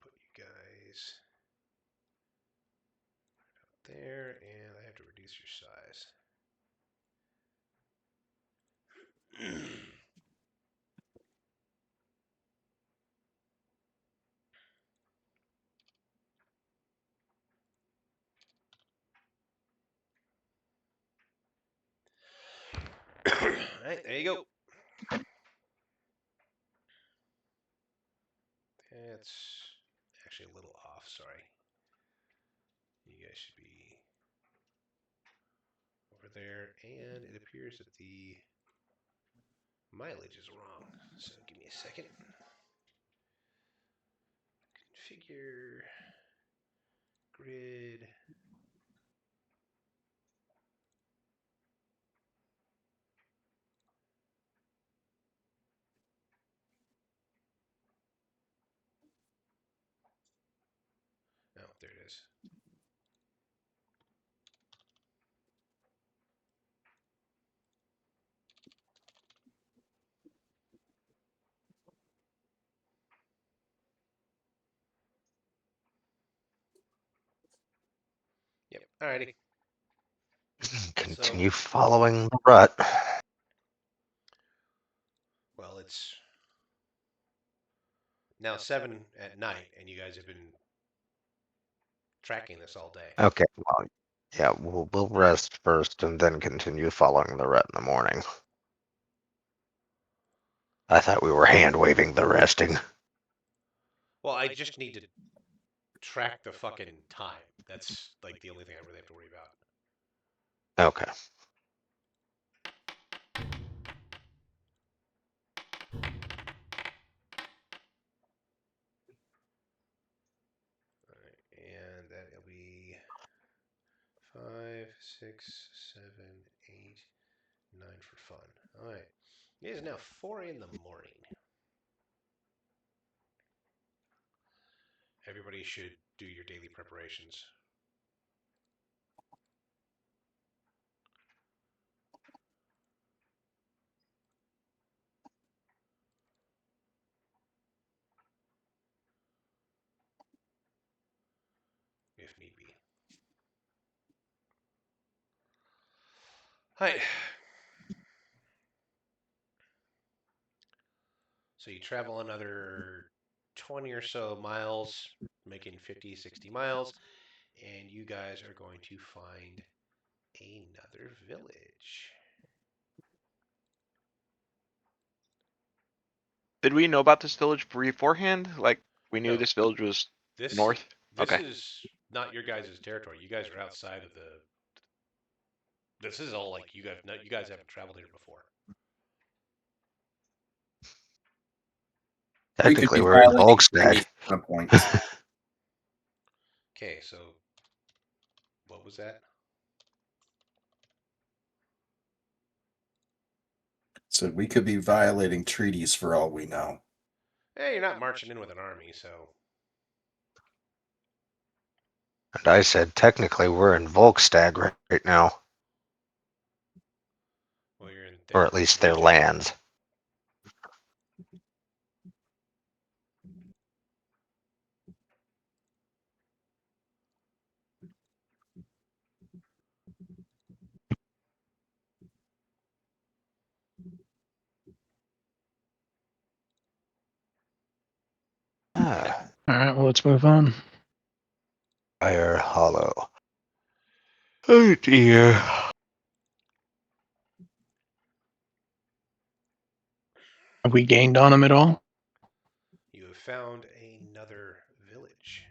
Put you guys there, and I have to reduce your size. All right, there you go. It's actually a little off, sorry. You guys should be over there, and it appears that the mileage is wrong. So give me a second. Configure grid. Oh, there it is. Yep. Alrighty. Continue following the rut. Well, it's now 7 at night, and you guys have been tracking this all day. Okay, well, yeah, we'll rest first and then continue following the rut in the morning. I thought we were hand waving the resting. Well, I just need to track the fucking time. That's like the only thing I really have to worry about. Okay. And that'll be 5, 6, 7, 8, 9 for fun. All right. It is now 4 in the morning. Everybody should do your daily preparations. If need be. All right. So you travel another 20 or so miles, making 50, 60 miles, and you guys are going to find another village. Did we know about this village beforehand? Like, we knew No. this village was This north? This Okay. is not your guys' territory. You guys are outside of the. This is all like you guys haven't traveled here before. We could Technically, be we're in violating Volkstad. treaties at some point. Okay, so what was that? So we could be violating treaties for all we know. Hey, you're not marching in with an army, so And I said, technically, we're in Volkstad right now, well, you're in or their at least their region. lands. Ah, All right, well, let's move on. Fire Hollow. Oh dear. Have we gained on them at all? You have found another village.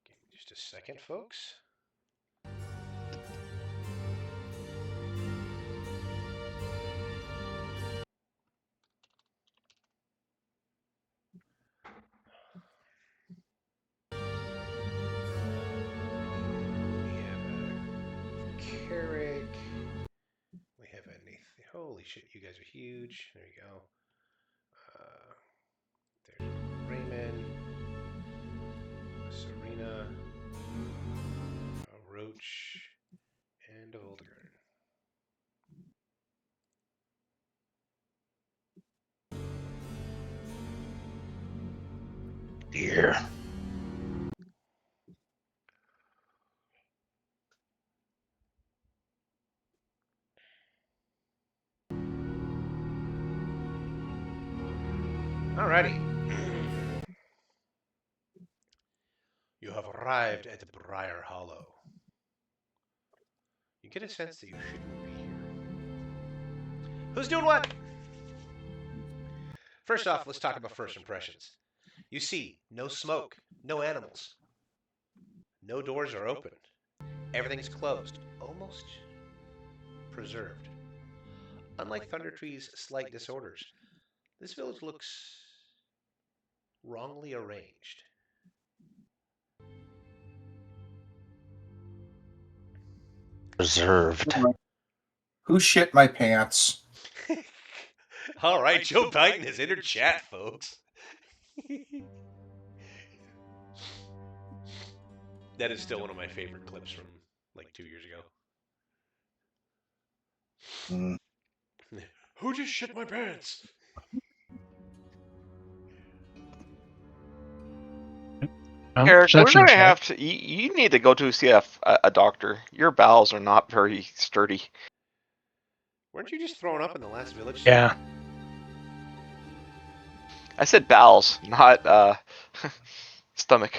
Give me just a second, folks. We have a Carrick. We have a Nathan. Holy shit, you guys are huge. There you go. There's Raymond, a Serena, a Roach, and a Voldegarn. Dear. Alrighty. You have arrived at Briar Hollow. You get a sense that you shouldn't be here. Who's doing what? First off, let's talk about first impressions. You see no smoke, no animals. No doors are open. Everything's closed, almost preserved. Unlike Thunder Tree's slight disorders, this village looks wrongly arranged. Preserved. Who shit my pants? All right, Joe Biden has entered chat, folks. That is still one of my favorite clips from like 2 years ago. Mm. Who just shit my pants? Well, Eric, we're perception gonna check. have to. You need to go to see a doctor. Your bowels are not very sturdy. Weren't you just thrown up in the last village? Yeah. I said bowels, not stomach.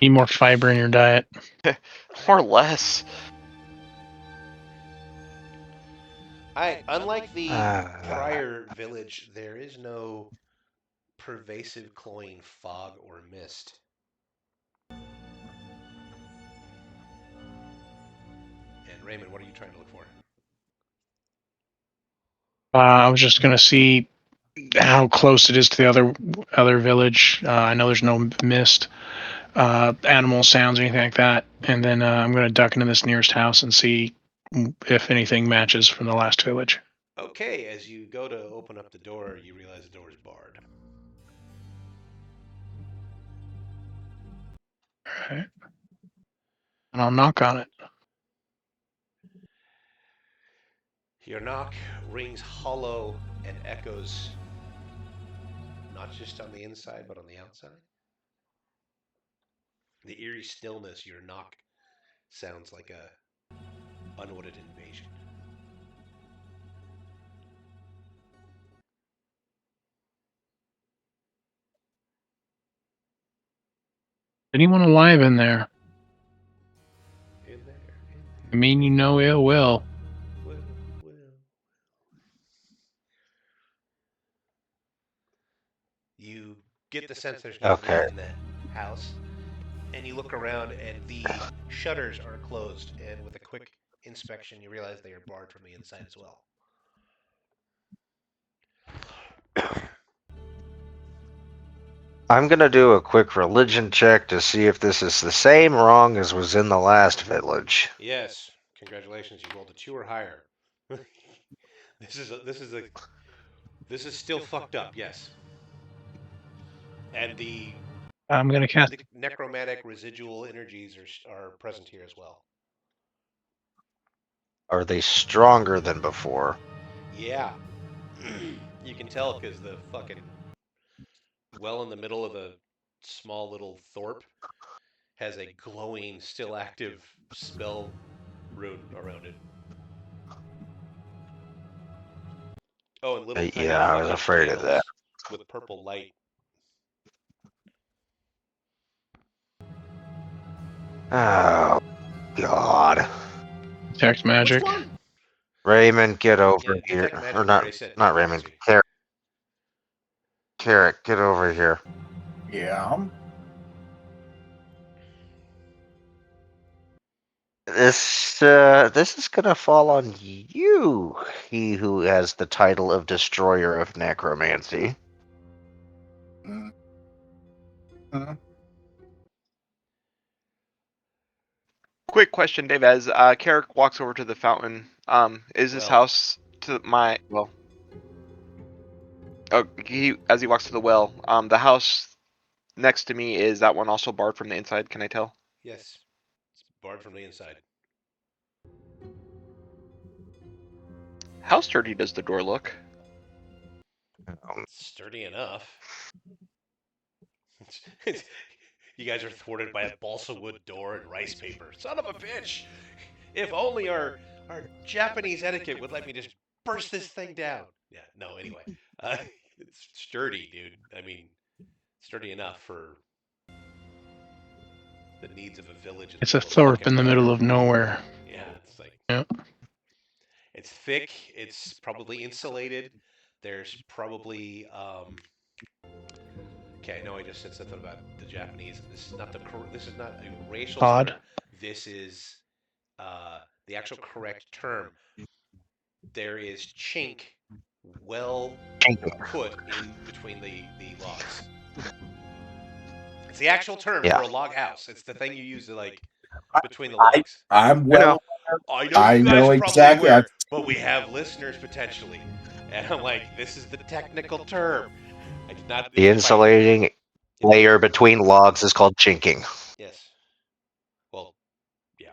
Need more fiber in your diet. Or less. Unlike the Ah. prior village, there is no pervasive cloying fog or mist. And Raymond, what are you trying to look for? I was just gonna see how close it is to the other village. I know there's no mist, animal sounds, or anything like that. And then I'm gonna duck into this nearest house and see if anything matches from the last village. Okay, as you go to open up the door, you realize the door is barred. All right. And I'll knock on it. Your knock rings hollow and echoes not just on the inside, but on the outside. The eerie stillness, your knock sounds like a unwanted invasion. Anyone alive in there? In there. I mean, you know ill will. Well. You get the sense there's nobody Okay. in the house, and you look around, and the shutters are closed. And with a quick inspection, you realize they are barred from the inside as well. I'm gonna do a quick religion check to see if this is the same wrong as was in the last village. Yes, congratulations. You rolled a 2 or higher. This is still fucked up. Yes, and the I'm gonna cast. necromantic residual energies are present here as well. Are they stronger than before? Yeah, you can tell because the fucking well in the middle of the small little thorpe has a glowing, still active spell rune around it. Oh, and little tiny Yeah, I was flickering afraid of that. candles with purple light. Oh, God. Detect magic. Which one? Raymond, get over Yeah, here. detect magic. Or We not, already said not Raymond. necromancy. Carrot, get over here. Yeah. This is gonna fall on you, he who has the title of Destroyer of Necromancy. Mm. Quick question, Dave. As Carrick walks over to the fountain, is this Well. house to my well? Oh, as he walks to the well, the house next to me, is that one also barred from the inside? Can I tell? Yes, it's barred from the inside. How sturdy does the door look? Sturdy enough. You guys are thwarted by a balsa wood door and rice paper. Son of a bitch! If only our Japanese etiquette would let me just burst this thing down. Yeah, no, anyway. It's sturdy, dude. I mean, sturdy enough for the needs of a village in the It's a middle of thorp fucking in the nowhere. middle of nowhere. Yeah, it's like Yeah. it's thick. It's probably insulated. There's probably okay. I know I just said something about the Japanese. This is not a racial Odd. slur. This is the actual correct term. There is chink well put in between the logs. It's the actual term Yeah. for a log house. It's the thing you use to like between the logs. I'm I know. well. I know I you guys know are probably exactly. aware, but we have listeners potentially. And I'm like, this is the technical term. I did not. The If I insulating layer between logs is called chinking. yes. Well, yeah.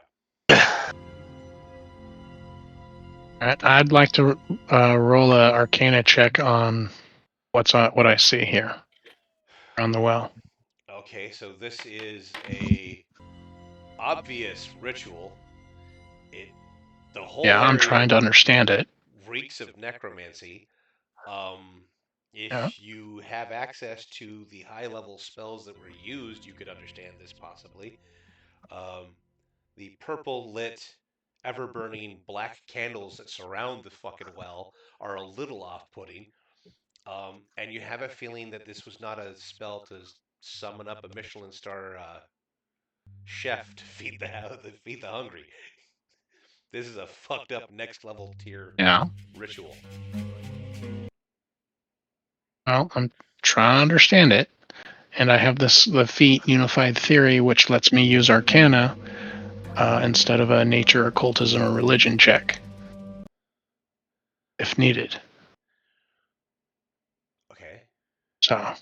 Alright, I'd like to roll a Arcana check on what I see here around the well. Okay, so this is a obvious ritual. The whole Yeah, I'm area trying to understand it. reeks of necromancy. If Yeah. you have access to the high level spells that were used, you could understand this possibly. The purple lit, ever burning black candles that surround the fucking well are a little off putting. And you have a feeling that this was not a spell to summon up a Michelin star chef to feed the hungry. This is a fucked up next level tier Yeah. ritual. Well, I'm trying to understand it. And I have the feat Unified Theory, which lets me use Arcana instead of a nature, occultism, or religion check, if needed. Okay. So,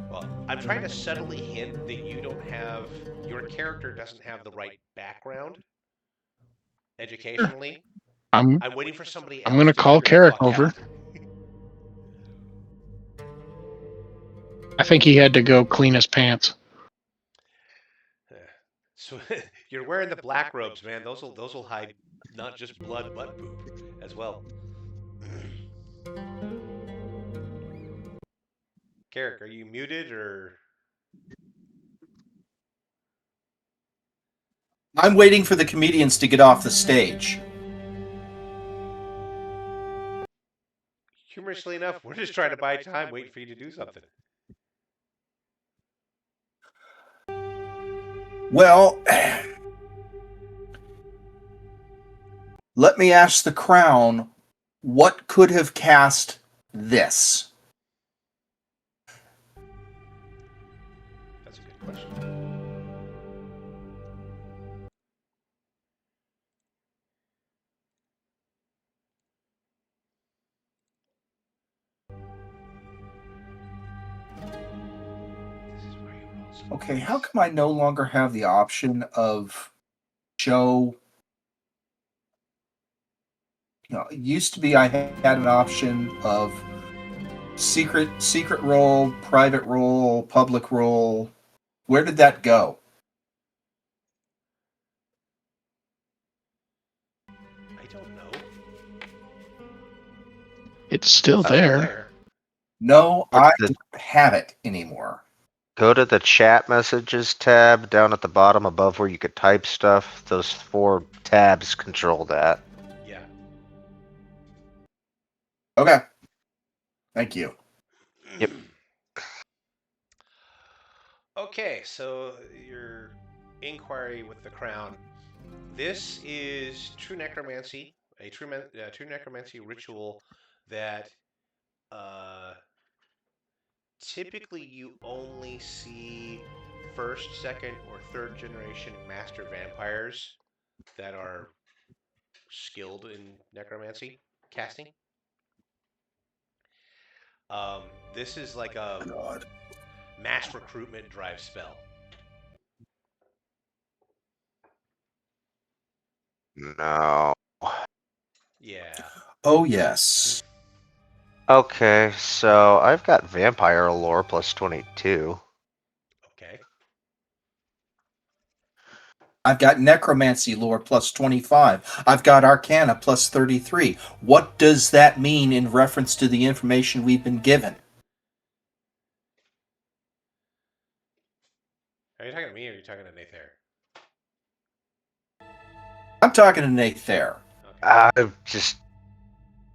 Well, I'm trying to subtly hint that your character doesn't have the right background educationally. I'm waiting for somebody I'm else gonna to call figure the Carrick fuck over. out. I think he had to go clean his pants. So you're wearing the black robes, man. Those will hide not just blood but poop as well. Carrick, are you muted or? I'm waiting for the comedians to get off the stage. Humorously enough, we're just trying to buy time, waiting for you to do something. Well, let me ask the crown, what could have cast this? That's a good question. Okay, how come I no longer have the option of show? You know, it used to be I had an option of secret role, private role, public role. Where did that go? I don't know. It's still there. No, I The- don't have it anymore. Go to the chat messages tab down at the bottom above where you could type stuff. Those 4 tabs control that. Yeah. Okay. Thank you. Yep. Okay, so your inquiry with the crown. This is true necromancy, a true necromancy ritual that typically you only see first, second, or third generation master vampires that are skilled in necromancy casting. This is like a God. mass recruitment drive spell. No. Yeah. Oh yes. Okay, so I've got vampire lore plus 22. Okay. I've got necromancy lore plus 25. I've got arcana plus 33. What does that mean in reference to the information we've been given? Are you talking to me or are you talking to Nathair? I'm talking to Nate there. Okay. I just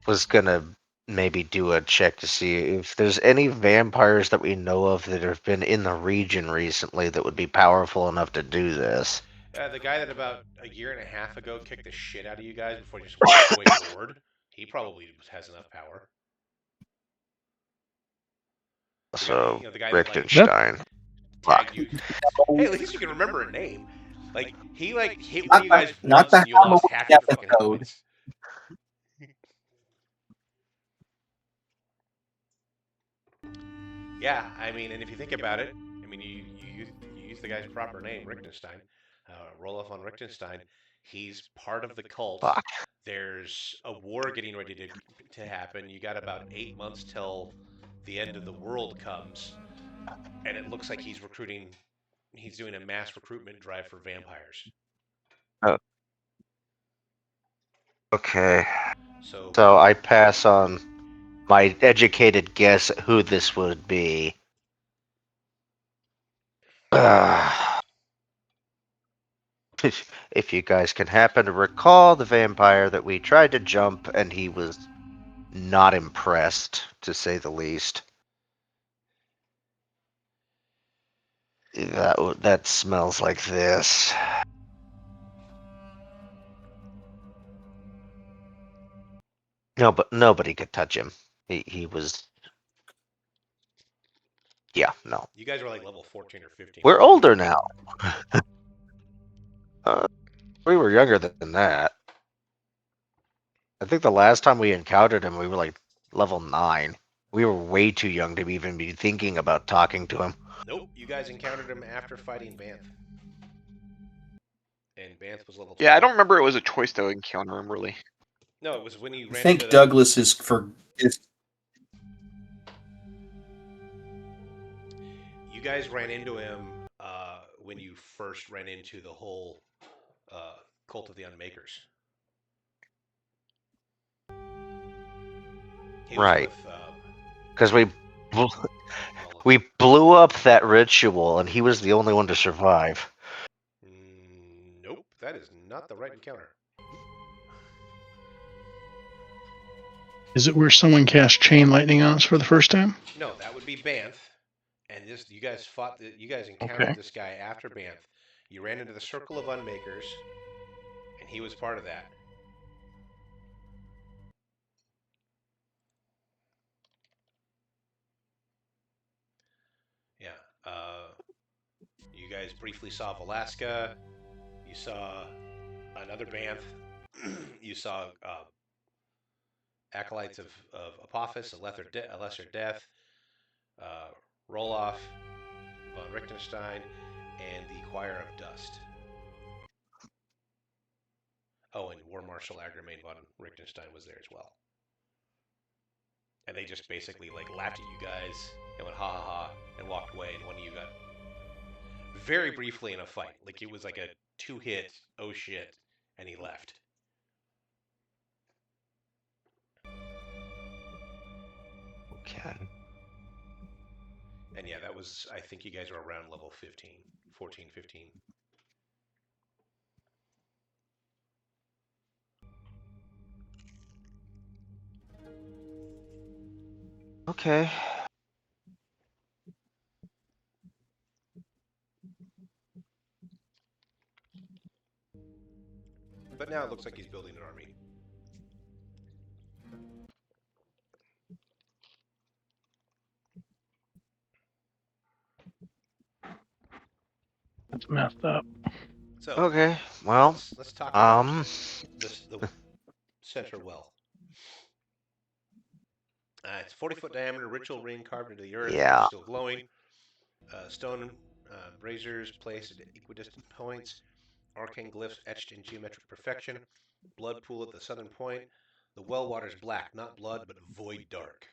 was gonna maybe do a check to see if there's any vampires that we know of that have been in the region recently that would be powerful enough to do this. The guy that about a year and a half ago kicked the shit out of you guys before you just walked away bored, he probably has enough power. So, The guy that like Richtenstein. tagged you. Hey, at least you can remember a name. Like he hit one Not of you guys not once the and you lost half your fucking hit episode. points. Yeah, I mean, and if you think about it, I mean, you use the guy's proper name, Richtenstein, Roloff von Richtenstein. He's part of the cult. Fuck. There's a war getting ready to happen. You got about 8 months till the end of the world comes, and it looks like he's recruiting. He's doing a mass recruitment drive for vampires. Oh. Okay. So So I pass on my educated guess at who this would be. If you guys can happen to recall the vampire that we tried to jump and he was not impressed, to say the least. That smells like this. No, but nobody could touch him. He was. Yeah, no. you guys are like level 14 or 15. We're older now. We were younger than that. I think the last time we encountered him, we were like level 9. We were way too young to even be thinking about talking to him. Nope, you guys encountered him after fighting Banth. And Banth was level 12. Yeah, I don't remember it was a choice to encounter him really. No, it was when you I ran think into Douglas is for. You guys ran into him when you first ran into the whole cult of the Unmakers. He was Right. with Because we. on the We blew up that ritual, and he was the only one to survive. Nope, that is not the right encounter. Is it where someone cast chain lightning on us for the first time? No, that would be Banth. And this, you guys fought. You guys encountered Okay. this guy after Banth. You ran into the Circle of Unmakers, and he was part of that. Yeah. You guys briefly saw Velasca. You saw another Banth. You saw Acolytes of Apophis, a lesser death, Roloff, von Richtenstein, and the Choir of Dust. Oh, and War Marshal Agremain von Richtenstein was there as well. And they just basically like laughed at you guys and went ha ha ha and walked away, and one of you got very briefly in a fight. Like it was like a 2-hit, oh shit, and he left. Okay. And yeah, that was, I think you guys were around level 15, 14, 15. Okay. But now it looks like he's building an army. That's messed up. So Okay. Well, let's talk about the center well. It's 40-foot diameter ritual ring carved into the earth, yeah. still glowing. Stone braziers placed at equidistant points. Arcane glyphs etched in geometric perfection. Blood pool at the southern point. The well water's black, not blood, but void dark.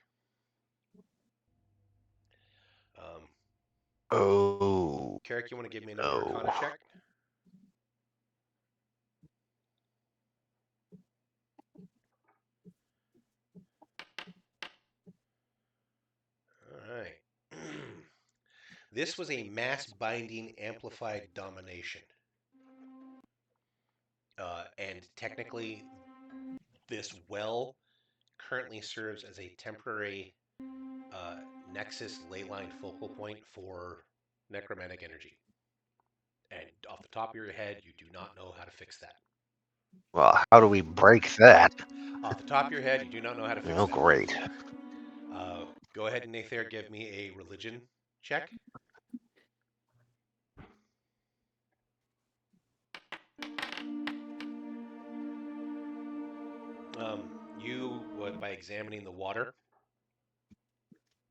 Oh. Carrick, you want to give me another Arcana check? All right. This was a mass binding amplified domination. And technically, this well currently serves as a temporary nexus leyline focal point for necromantic energy. And off the top of your head, you do not know how to fix that. Well, how do we break that? Off the top of your head, you do not know how to fix Oh, that. great. Go ahead and Nathair, give me a religion check. You, by examining the water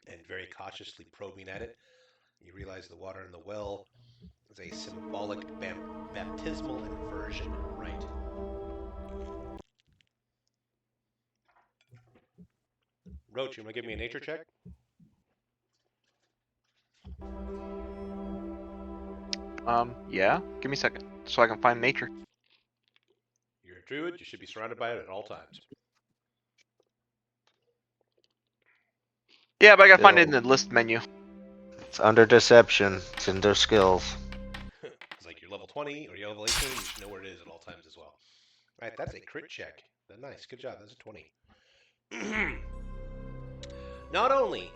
and very cautiously probing at it, you realize the water in the well is a symbolic baptismal inversion rite. Roach, you want to give me a nature check? Yeah. Give me a second so I can find nature. You're a druid. You should be surrounded by it at all times. Yeah, but I gotta find it in the list menu. It's under deception. It's in their skills. It's like you're level 20 or you're level 18. You should know where it is at all times as well. All right, that's a crit check. Nice. Good job. That's a 20. Not only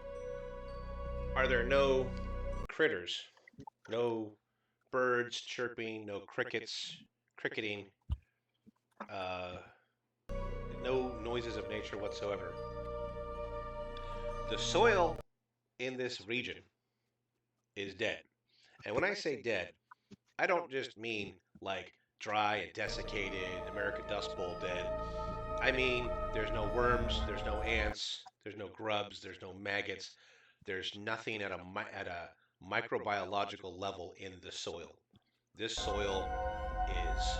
are there no critters, no birds chirping, no crickets cricketing, no noises of nature whatsoever. The soil in this region is dead. And when I say dead, I don't just mean like dry and desiccated, American Dust Bowl dead. I mean, there's no worms, there's no ants, there's no grubs, there's no maggots. There's nothing at a microbiological level in the soil. This soil is,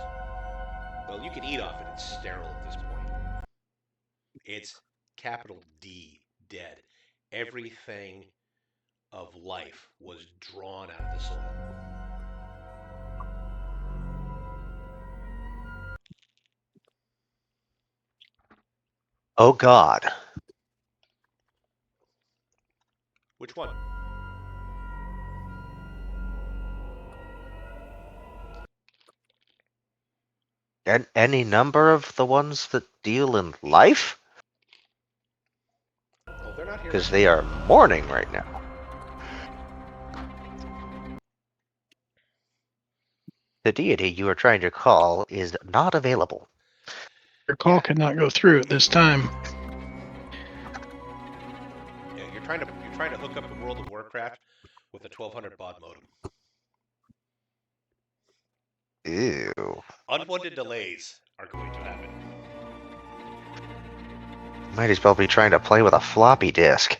well, you can eat off it. It's sterile at this point. It's capital D, dead. Everything of life was drawn out of the soil. Oh, God. Which one? Any number of the ones that deal in life? Oh, they're not here. Because they are mourning right now. The deity you are trying to call is not available. Your call could not go through at this time. Yeah, you're trying to hook up the World of Warcraft with a 1200 baud modem. Ew. Unwanted delays are going to happen. Might as well be trying to play with a floppy disk.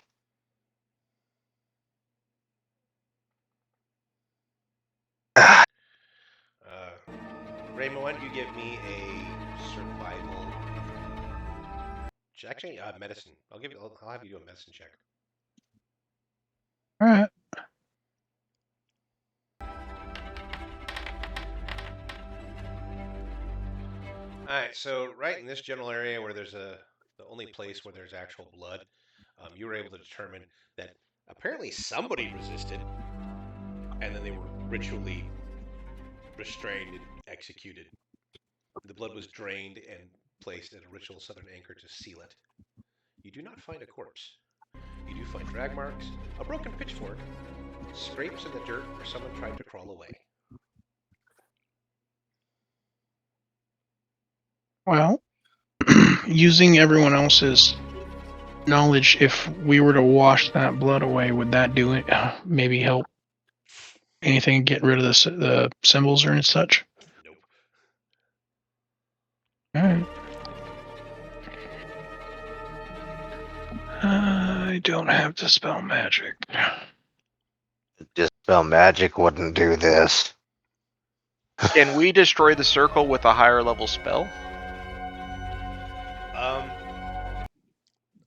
Raymond, why don't you give me a survival? Actually, medicine. I'll have you do a medicine check. All right. All right. So right in this general area where there's the only place where there's actual blood, you were able to determine that apparently somebody resisted, and then they were ritually restrained and executed. The blood was drained and placed at a ritual southern anchor to seal it. You do not find a corpse. You do find drag marks, a broken pitchfork, scrapes in the dirt where someone tried to crawl away. Well, using everyone else's knowledge, if we were to wash that blood away, would that do it? Maybe help anything get rid of the symbols or such? Nope. All right. I don't have dispel magic. Dispel magic wouldn't do this. Can we destroy the circle with a higher level spell?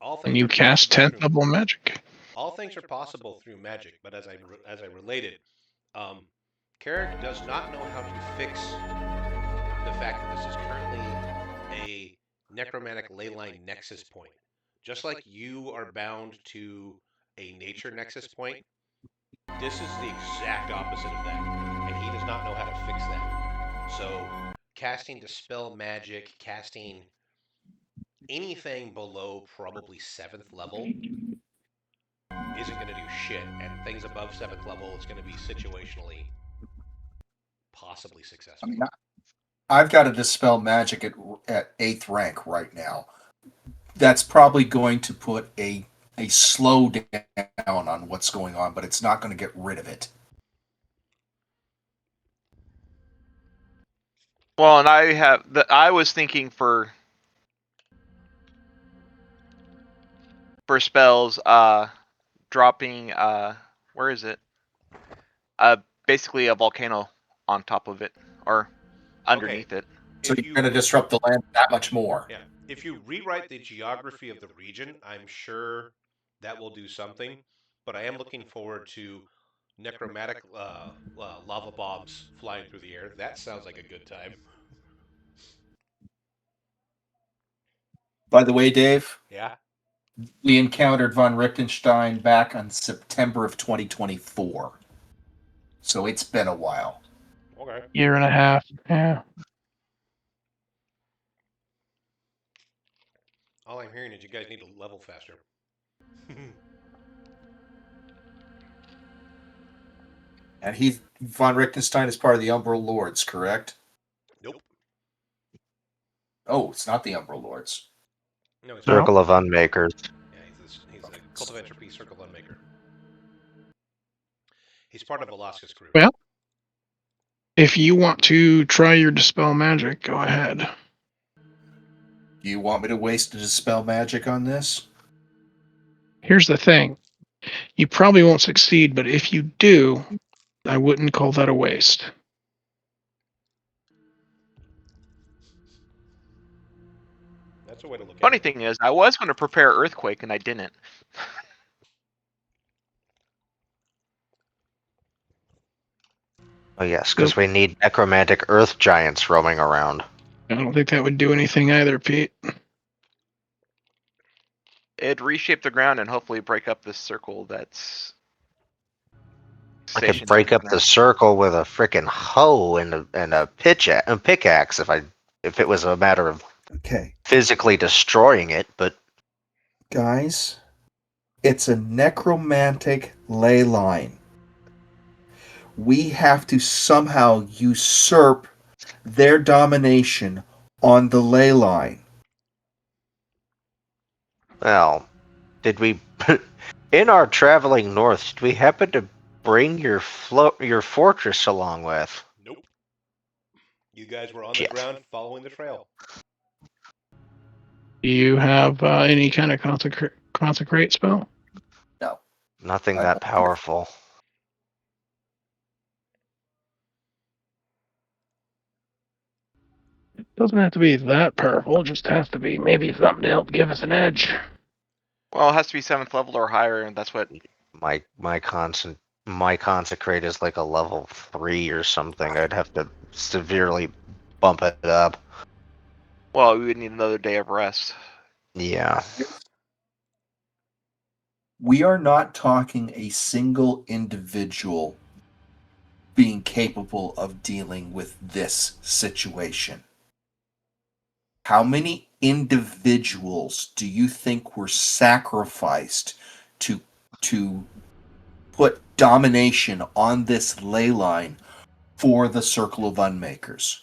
All things Can you are cast possible 10th through- level magic? All things are possible through magic, but as I related, Carrick does not know how to fix the fact that this is currently a necromantic leyline nexus point. Just like you are bound to a nature nexus point, this is the exact opposite of that, and he does not know how to fix that. So, casting dispel magic, casting anything below probably 7th level isn't going to do shit, and things above 7th level it's going to be situationally possibly successful. I mean, I've got to dispel magic at 8th rank right now. That's probably going to put a slow down on what's going on, but it's not going to get rid of it. Well, and I was thinking for spells, dropping where is it? Basically a volcano on top of it or underneath it. So you're going to disrupt the land that much more. Yeah. If you rewrite the geography of the region, I'm sure that will do something. But I am looking forward to necromantic lava bombs flying through the air. That sounds like a good time. By the way, Dave, Yeah. we encountered von Richtenstein back on September of 2024. So it's been a while. Okay. Year and a half. Yeah. All I'm hearing is you guys need to level faster. And von Richtenstein is part of the Umbral Lords, correct? Nope. Oh, it's not the Umbral Lords. No, he's Circle of Unmakers. Yeah, he's a Cult of Entropy Circle Unmaker. He's part of Alaska's crew. Well, if you want to try your dispel magic, go ahead. Do you want me to waste a dispel magic on this? Here's the thing. You probably won't succeed, but if you do, I wouldn't call that a waste. That's a way to look at Funny it. thing is, I was going to prepare earthquake and I didn't. Oh yes, because we need necromantic earth giants roaming around. I don't think that would do anything either, Pete. It'd reshape the ground and hopefully break up this circle that's. I could break up the circle with a freaking hoe and a pickaxe if I if it was a matter of Okay, physically destroying it, but guys, it's a necromantic ley line. We have to somehow usurp their domination on the ley line. well, did we in our traveling north, did we happen to bring your fortress along with? Nope. You guys were on the Shit. ground following the trail. Do you have any kind of consecrate spell? No. Nothing I that don't. powerful. Doesn't have to be that powerful. It just has to be maybe something to help give us an edge. Well, it has to be 7th level or higher, and that's what. My consecrate is like a level 3 or something. I'd have to severely bump it up. Well, we would need another day of rest. Yeah. We are not talking a single individual being capable of dealing with this situation. How many individuals do you think were sacrificed to put domination on this ley line for the Circle of Unmakers?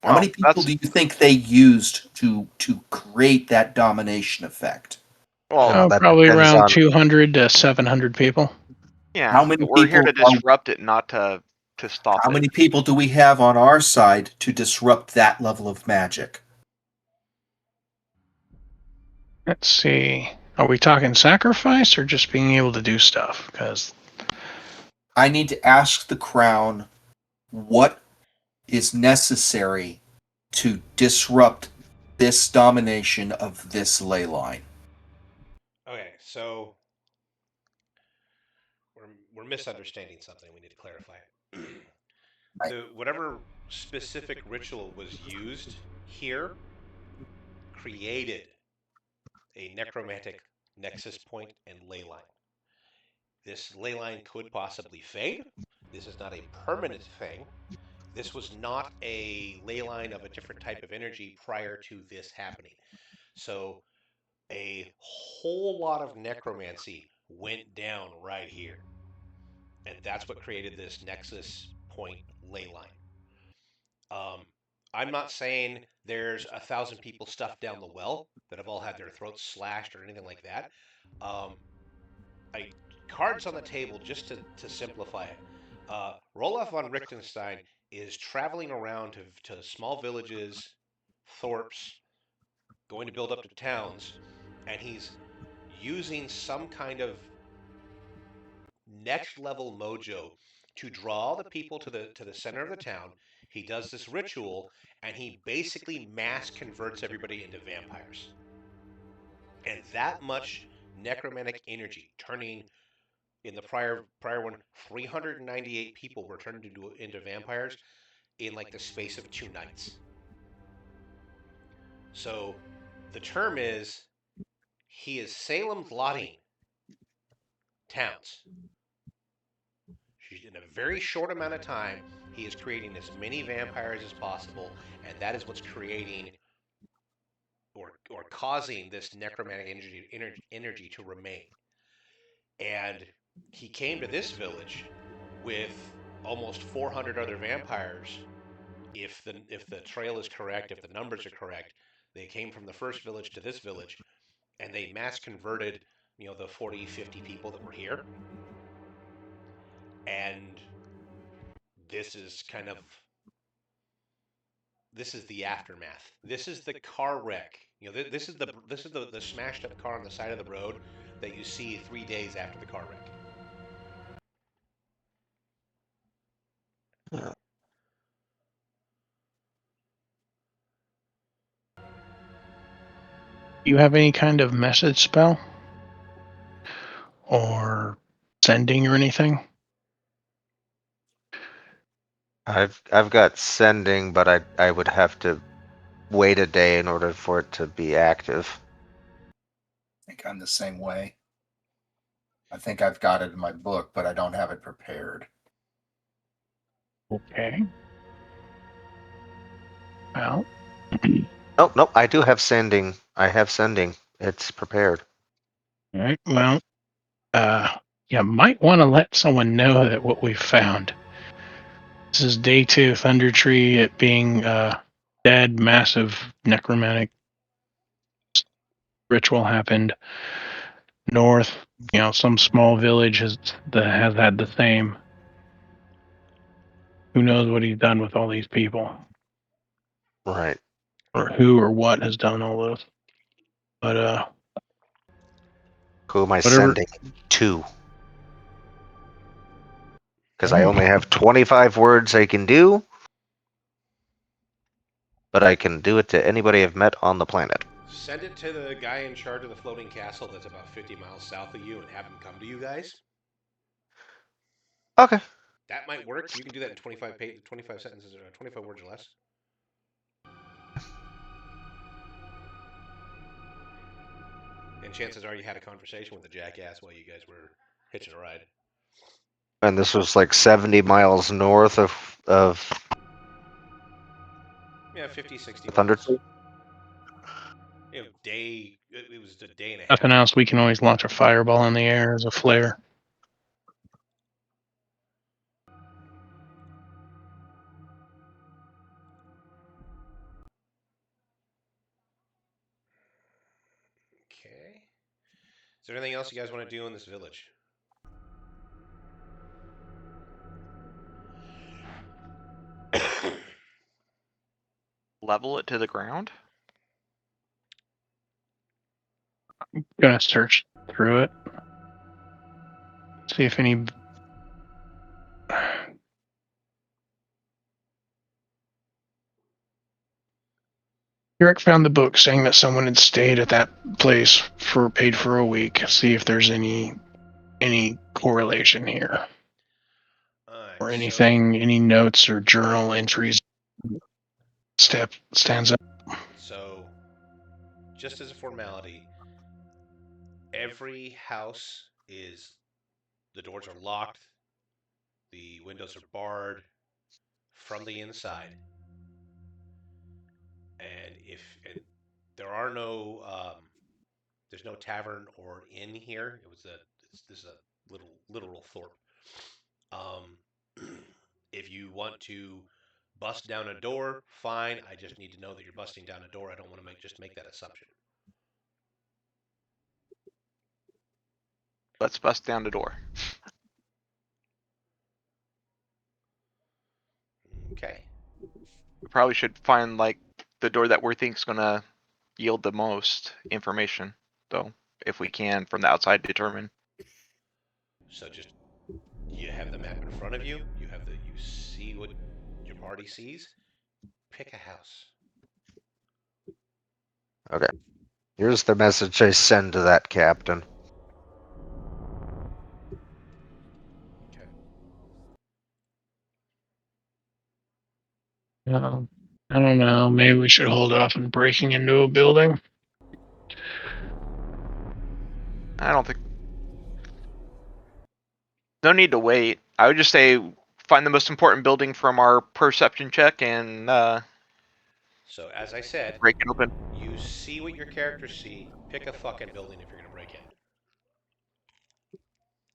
How Well, many people do you think they used to create that domination effect? Well, Well, that Probably depends around on 200 to 700 people. yeah. How many But we're here people to disrupt it, not to stop How it. many people do we have on our side to disrupt that level of magic? Let's see. Are we talking sacrifice or just being able to do stuff? Because I need to ask the crown what is necessary to disrupt this domination of this ley line. Okay, so we're misunderstanding something. We need to clarify. Whatever specific ritual was used here created a necromantic nexus point and ley line. This ley line could possibly fade. This is not a permanent thing. This was not a ley line of a different type of energy prior to this happening. So a whole lot of necromancy went down right here. And that's what created this nexus point ley line. I'm not saying there's 1,000 people stuffed down the well that have all had their throats slashed or anything like that. Um, Cards on the table, just to simplify it. Roloff von Richtenstein is traveling around to small villages, thorps, going to build up to towns, and he's using some kind of next level mojo to draw the people to the center of the town. He does this ritual, and he basically mass converts everybody into vampires. And that much necromantic energy, turning in the prior one, 398 people were turned into vampires in like the space of 2 nights. So the term is he is Salem blotting towns. In a very short amount of time, he is creating as many vampires as possible, and that is what's creating or causing this necromantic energy to remain. And he came to this village with almost 400 other vampires. If the trail is correct, if the numbers are correct, they came from the first village to this village, and they mass converted, the 40, 50 people that were here. And this is the aftermath. This is the car wreck. This is the smashed up car on the side of the road that you see 3 days after the car wreck. do you have any kind of message spell? Or sending or anything? I've got sending, but I would have to wait a day in order for it to be active. I think I'm the same way. I think I've got it in my book, but I don't have it prepared. Okay. Well, Nope. I do have sending. I have sending. It's prepared. All right. Well, you might want to let someone know that what we found. This is day 2, Thunder Tree. It being dead, massive necromantic ritual happened. North, some small village has had the same. Who knows what he's done with all these people, Right. or who or what has done all this. But Who am I whatever. sending to? Because I only have 25 words I can do, but I can do it to anybody I've met on the planet. Send it to the guy in charge of the floating castle that's about 50 miles south of you and have him come to you guys. Okay. That might work. You can do that in 25 sentences or 25 words or less. And chances are you had a conversation with the jackass while you guys were hitching a ride. And this was like 70 miles north of Yeah, 50, 60 Thunder miles. Tree. It was a day and a half. Nothing else. We can always launch a fireball in the air as a flare. Okay. Is there anything else you guys want to do in this village? Level it to the ground? Gonna search through it. See if any. Eric found the book saying that someone had stayed at that place paid for a week. See if there's any correlation here. Alright, Or anything, any notes or journal entries stands up. So, just as a formality, every house the doors are locked, the windows are barred from the inside, and there are there's no tavern or inn here. This is a literal thorp. If you want to bust down a door, fine. I just need to know that you're busting down a door. I don't want to make that assumption. Let's bust down the door. Okay. We probably should find like the door that we think's gonna yield the most information, though, if we can from the outside determine. So you have the map in front of you. You see what your party sees. Pick a house. Okay. Here's the message I send to that captain. Okay. I don't know. Maybe we should hold off on breaking into a building. I don't think. No need to wait. I would just say find the most important building from our perception check and So as I said, break it open. you see what your characters see. Pick a fucking building if you're gonna break in.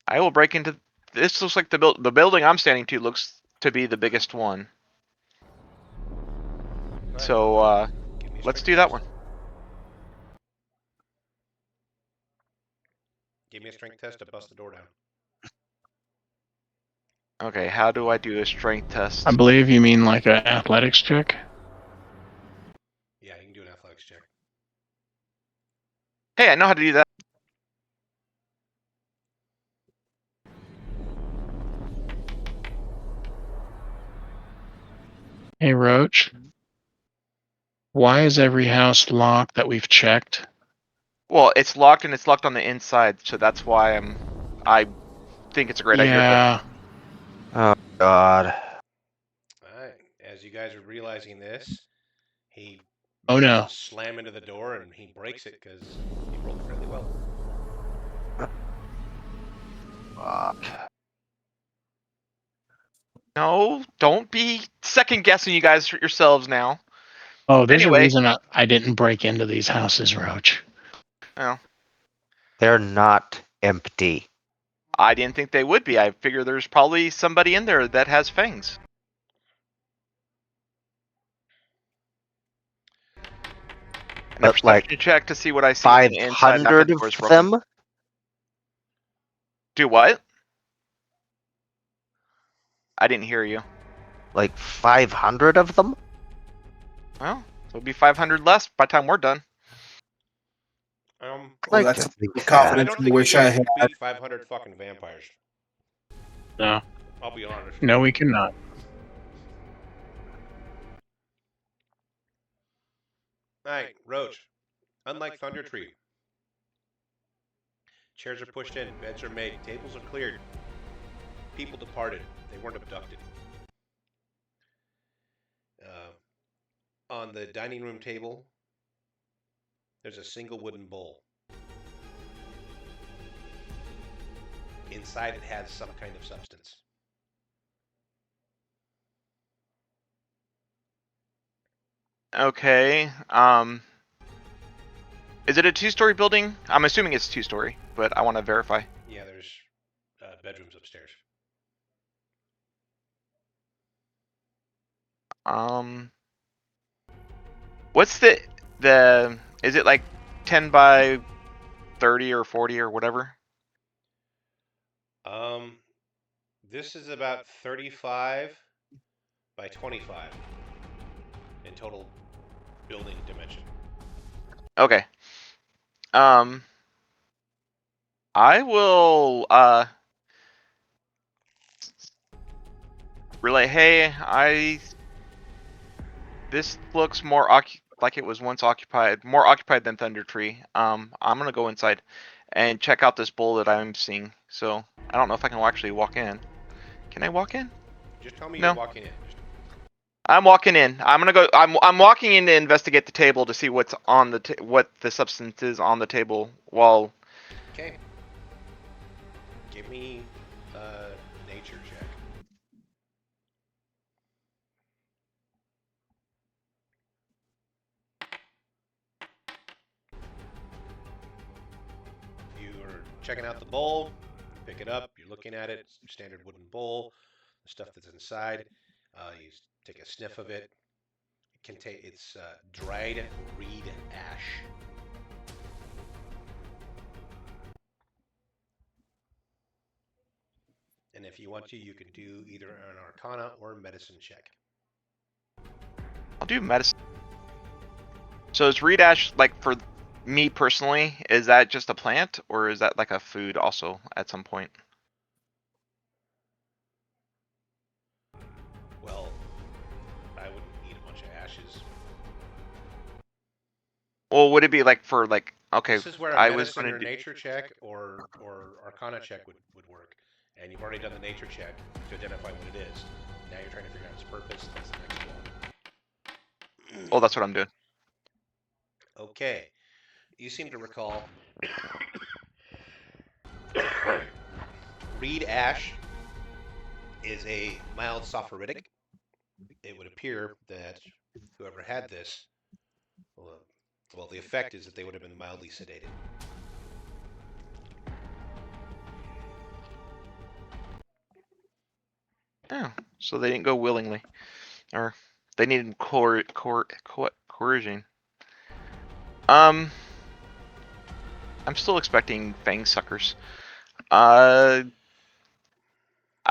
I will break into. This looks like the building I'm standing to looks to be the biggest one. Right. So Give me a let's strength do that test. one. Give me a strength test to bust the door down. Okay, how do I do a strength test? I believe you mean like an athletics check. Yeah, you can do an athletics check. Hey, I know how to do that. Hey, Roach. Why is every house locked that we've checked? Well, it's locked and it's locked on the inside, so that's why I think it's a great idea. Yeah. Oh, God. Alright. As you guys are realizing this, he Oh no. slam into the door and he breaks it because he rolled fairly well. Fuck. No, don't be second guessing you guys yourselves now. Oh, there's a Anyway. reason I didn't break into these houses, Roach. Oh, They're not empty. I didn't think they would be. I figure there's probably somebody in there that has fangs. And a But like perception check to see what I see on the inside of after 500 the door's of broken. them? Do what? I didn't hear you. Like 500 of them? Well, it'll be 500 less by the time we're done. Well, Like that's to a think bit of that. I confidence don't I think wish you I guys had. can beat 500 fucking vampires. No, I'll be honest. no, we cannot. Alright, Roach. Unlike Thunder Tree, chairs are pushed in, beds are made, tables are cleared. People departed. They weren't abducted. On the dining room table, there's a single wooden bowl. Inside it has some kind of substance. Okay. Is it a 2-story building? I'm assuming it's 2-story, but I want to verify. Yeah, there's bedrooms upstairs. What's the is it like 10 by 30 or 40 or whatever? This is about 35 by 25 in total building dimension. Okay. I will relay, hey, this looks more like it was once occupied, more occupied than Thunder Tree. I'm gonna go inside and check out this bowl that I'm seeing. So I don't know if I can actually walk in. Can I walk in? Just tell me No. you're walking in. I'm walking in. I'm gonna go. I'm walking in to investigate the table to see what's on the what the substance is on the table. While Okay. Give me a nature check. You're checking out the bowl. You pick it up. You're looking at it. It's a standard wooden bowl. The stuff that's inside. You take a sniff of it. It's dried reed ash. And if you want to, you can do either an Arcana or medicine check. I'll do medicine. So is reed ash, like, for me personally, is that just a plant or is that like a food also at some point? Well, I wouldn't eat a bunch of ashes. Well, would it be like for like, okay, This is where a I was medicine gonna or do. nature check or Arcana check would work. And you've already done the nature check to identify what it is. Now you're trying to figure out its purpose. That's the next one. Oh, that's what I'm doing. Okay. You seem to recall reed ash is a mild soporific. It would appear that whoever had this, well, the effect is that they would have been mildly sedated. Oh, so they didn't go willingly, or they needed coercion. I'm still expecting fang suckers. I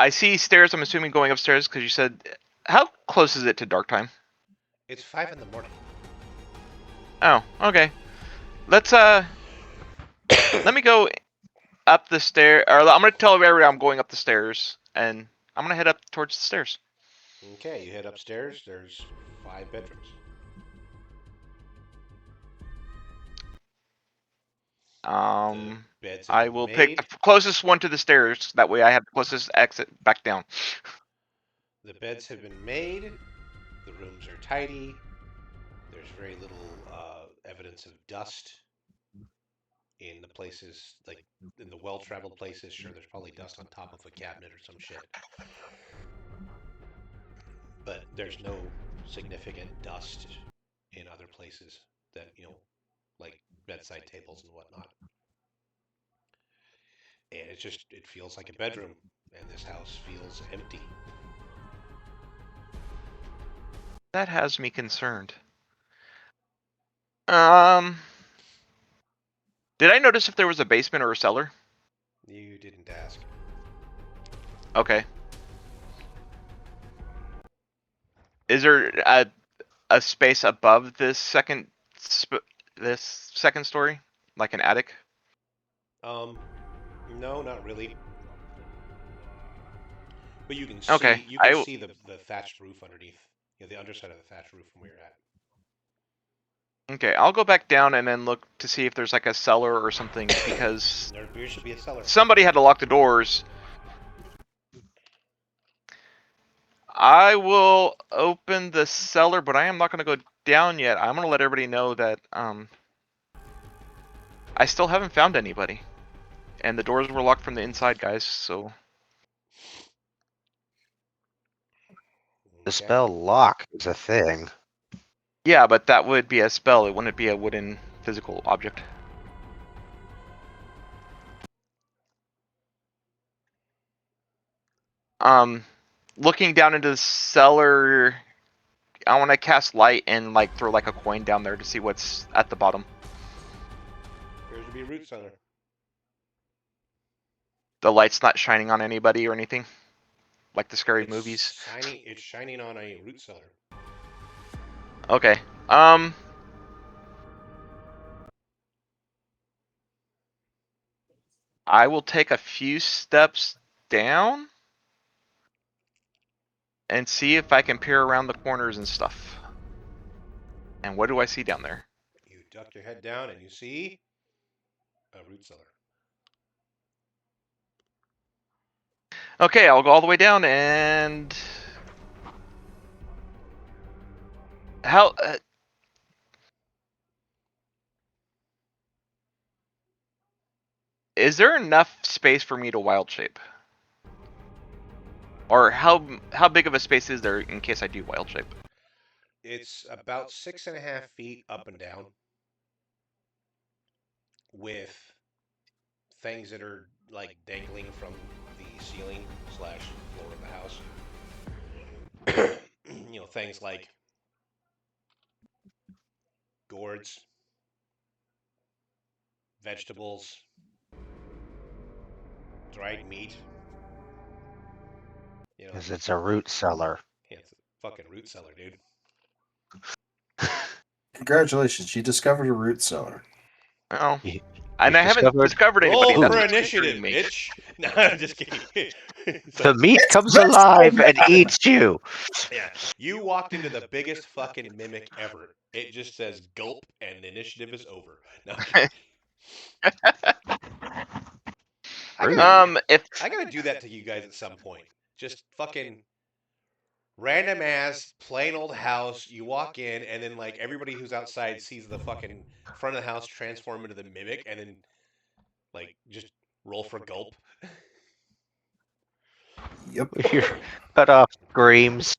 see stairs. I'm assuming going upstairs because you said. How close is it to dark time? It's 5 in the morning. Oh, okay. Let's let me go up the stair. Or I'm gonna tell everybody I'm going up the stairs, and I'm gonna head up towards the stairs. Okay, you head upstairs. There's 5 bedrooms. The beds have I been will made. pick the closest one to the stairs. That way I have the closest exit back down. The beds have been made. The rooms are tidy. There's very little evidence of dust in the places, like in the well-traveled places. Sure, there's probably dust on top of a cabinet or some shit. But there's no significant dust in other places that, like bedside tables and whatnot. And it feels like a bedroom, and this house feels empty. That has me concerned. Did I notice if there was a basement or a cellar? You didn't ask. Okay. Is there a space above this second story, like an attic? No, not really. But you can Okay, see the thatched roof underneath, the underside of the thatched roof from where you're at. Okay, I'll go back down and then look to see if there's like a cellar or something, because There appears to be a cellar. somebody had to lock the doors. I will open the cellar, but I am not going to go down yet. I'm going to let everybody know that I still haven't found anybody. And the doors were locked from the inside, guys, so... The Okay. spell lock is a thing. Yeah, but that would be a spell. It wouldn't be a wooden physical object. Looking down into the cellar, I want to cast light and like throw like a coin down there to see what's at the bottom. Appears to be a root cellar. The light's not shining on anybody or anything, like the scary movies. It's shining on a root cellar. Okay. I will take a few steps down and see if I can peer around the corners and stuff. And what do I see down there? You duck your head down and you see a root cellar. Okay, I'll go all the way down and... How... Is there enough space for me to wild shape? Or how big of a space is there in case I do wild shape? It's about 6.5 feet up and down, with things that are like dangling from the ceiling / floor of the house. Things like gourds, vegetables, dried meat. Because it's a root cellar. Yeah, it's a fucking root cellar, dude. Congratulations, you discovered a root cellar. Oh. You- And I haven't discovered anybody. Roll That's for what's initiative, concerning me. bitch. No, I'm just kidding. The meat comes alive and eats you. Yeah, you walked into the biggest fucking mimic ever. It just says gulp and the initiative is over. No, If I gotta do that to you guys at some point. Just fucking random ass plain old house. You walk in and then like everybody who's outside sees the fucking front of the house transform into the mimic, and then like just roll for gulp. Yep. Your cut off screams.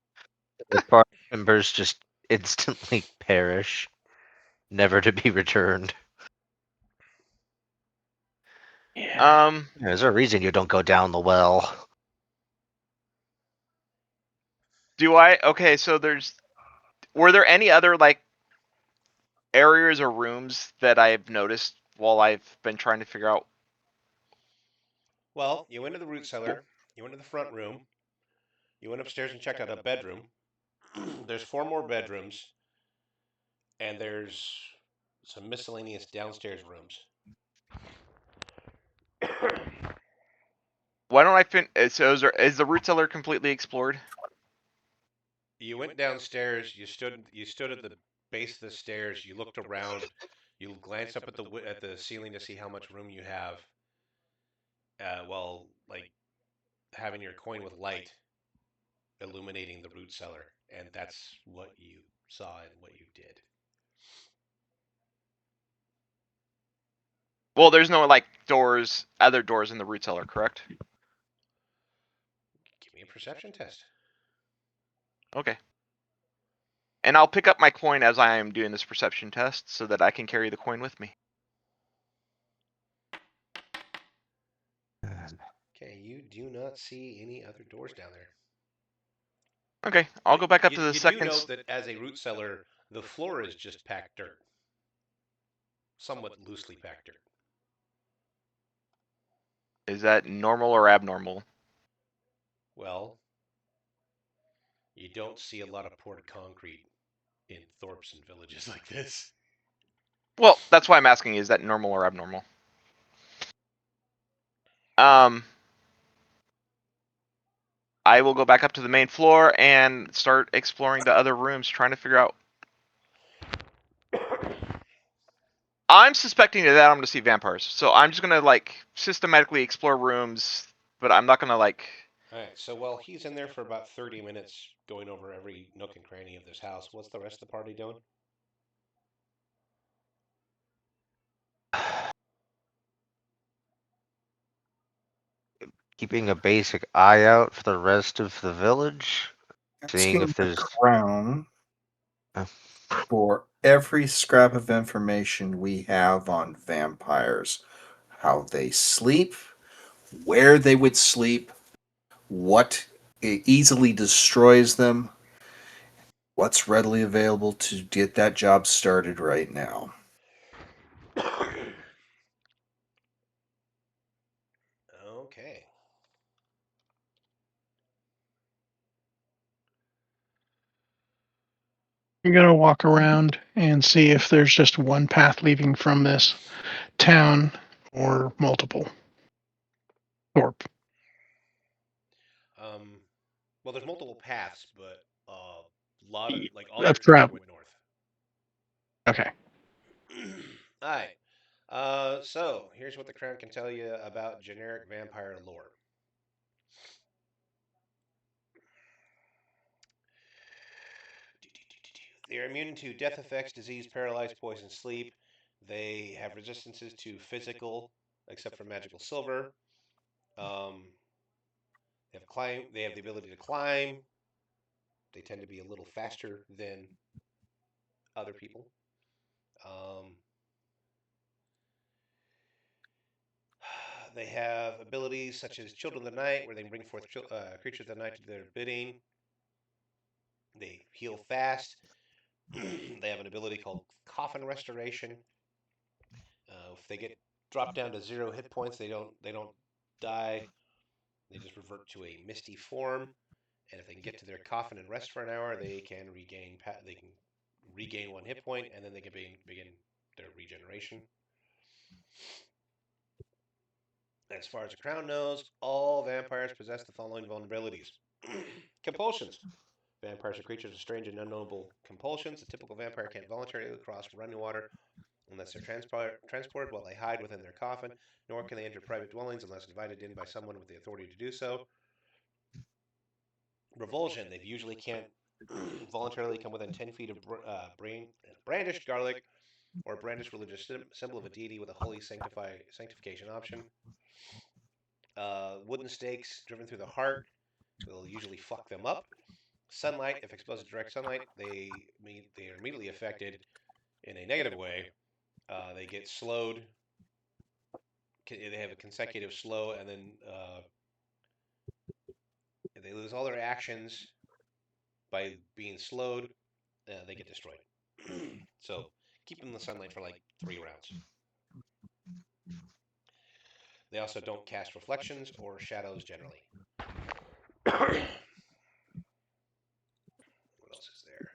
The party members just instantly perish, never to be returned. Yeah. There's a reason you don't go down the well. okay, so were there any other like areas or rooms that I've noticed while I've been trying to figure out? Well, you went to the root cellar. You went to the front room. You went upstairs and checked out a bedroom. There's 4 more bedrooms, and there's some miscellaneous downstairs rooms. Why don't I so is the root cellar completely explored? You went downstairs. You stood at the base of the stairs. You looked around. You glanced up at the ceiling to see how much room you have. While like having your coin with light illuminating the root cellar, and that's what you saw and what you did. Well, there's no like other doors in the root cellar, correct? Give me a perception test. Okay. And I'll pick up my coin as I am doing this perception test so that I can carry the coin with me. Okay, you do not see any other doors down there. Okay, I'll go back up you, to the you second. do note that as a root cellar, the floor is just packed dirt. Somewhat loosely packed dirt. Is that normal or abnormal? Well, you don't see a lot of poured concrete in thorps and villages like this. Well, that's why I'm asking, is that normal or abnormal? I will go back up to the main floor and start exploring the other rooms, trying to figure out. I'm suspecting that I'm going to see vampires, so I'm just going to like systematically explore rooms, but I'm not going to like. All right, so while he's in there for about 30 minutes going over every nook and cranny of this house, what's the rest of the party doing? Keeping a basic eye out for the rest of the village. Seeing Asking if the there's crown for every scrap of information we have on vampires, how they sleep, where they would sleep, what easily destroys them, what's readily available to get that job started right now. Okay. I'm gonna walk around and see if there's just one path leaving from this town or multiple. Thorpe. Well, there's multiple paths, but a lot of all your That's traffic right. went north. Okay. All right. So here's what the crown can tell you about generic vampire lore. They are immune to death effects, disease, paralyze, poison, sleep. They have resistances to physical, except for magical silver. They have climb. They have the ability to climb. They tend to be a little faster than other people. They have abilities such as Children of the Night, where they can bring forth creatures of the night to their bidding. They heal fast. They have an ability called Coffin Restoration. If they get dropped down to 0 hit points, they don't die. They just revert to a misty form. And if they can get to their coffin and rest for an hour, they can regain 1 hit point, and then they can begin their regeneration. As far as the crown knows, all vampires possess the following vulnerabilities. Compulsions. Vampires are creatures with strange and unknowable compulsions. A typical vampire can't voluntarily cross running water unless they're transported while they hide within their coffin, nor can they enter private dwellings unless invited in by someone with the authority to do so. Revulsion. They usually can't voluntarily come within 10 feet of brandished garlic or brandished religious symbol of a deity with a holy sanctification option. Wooden stakes driven through the heart will usually fuck them up. Sunlight. If exposed to direct sunlight, they are immediately affected in a negative way. They get slowed. They have a consecutive slow, and then if they lose all their actions by being slowed, they get destroyed. So keep them in the sunlight for like 3 rounds. They also don't cast reflections or shadows generally. What else is there?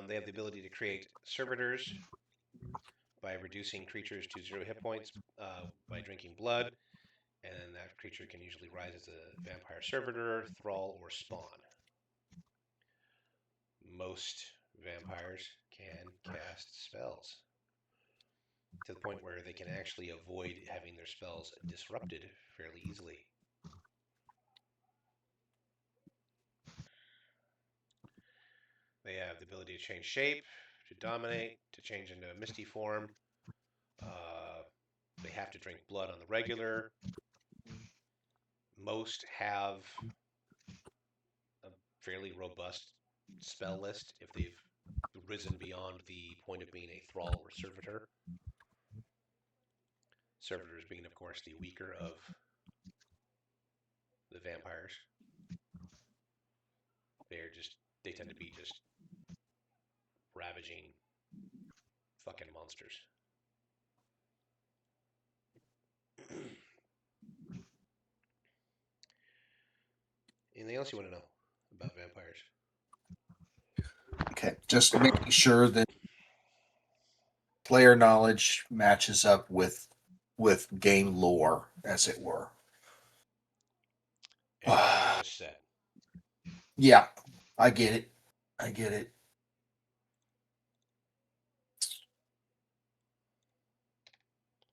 They have the ability to create servitors by reducing creatures to 0 hit points by drinking blood, and that creature can usually rise as a vampire servitor, thrall, or spawn. Most vampires can cast spells to the point where they can actually avoid having their spells disrupted fairly easily. They have the ability to change shape, to dominate, to change into a misty form. They have to drink blood on the regular. Most have a fairly robust spell list if they've risen beyond the point of being a thrall or servitor. Servitors being, of course, the weaker of the vampires. They tend to be just ravaging fucking monsters. Anything else you want to know about vampires? Okay, just making sure that player knowledge matches up with game lore, as it were. Everything I just said. Yeah, I get it. I get it.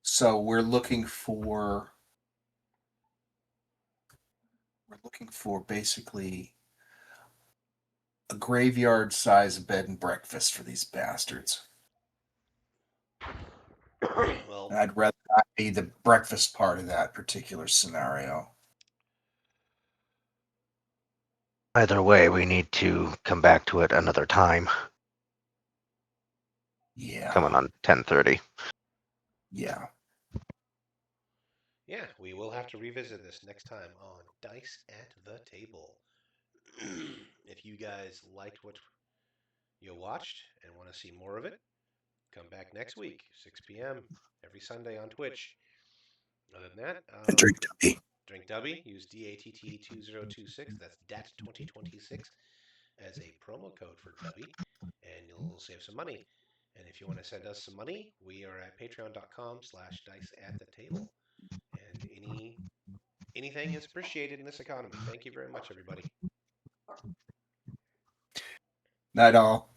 So we're looking for basically a graveyard size bed and breakfast for these bastards. Well, And I'd rather not be the breakfast part of that particular scenario. Either way, we need to come back to it another time. Yeah. Coming on 10:30. Yeah. yeah, we will have to revisit this next time on Dice at the Table. If you guys liked what you watched and want to see more of it, come back next week, 6 p.m. every Sunday on Twitch. Other than that, And drink Dubby. Drink Dubby. Use DATT 2026. That's DAT 2026 as a promo code for Dubby, and you'll save some money. And if you want to send us some money, we are at patreon.com/dice at the table. And anything is appreciated in this economy. Thank you very much, everybody. Night all.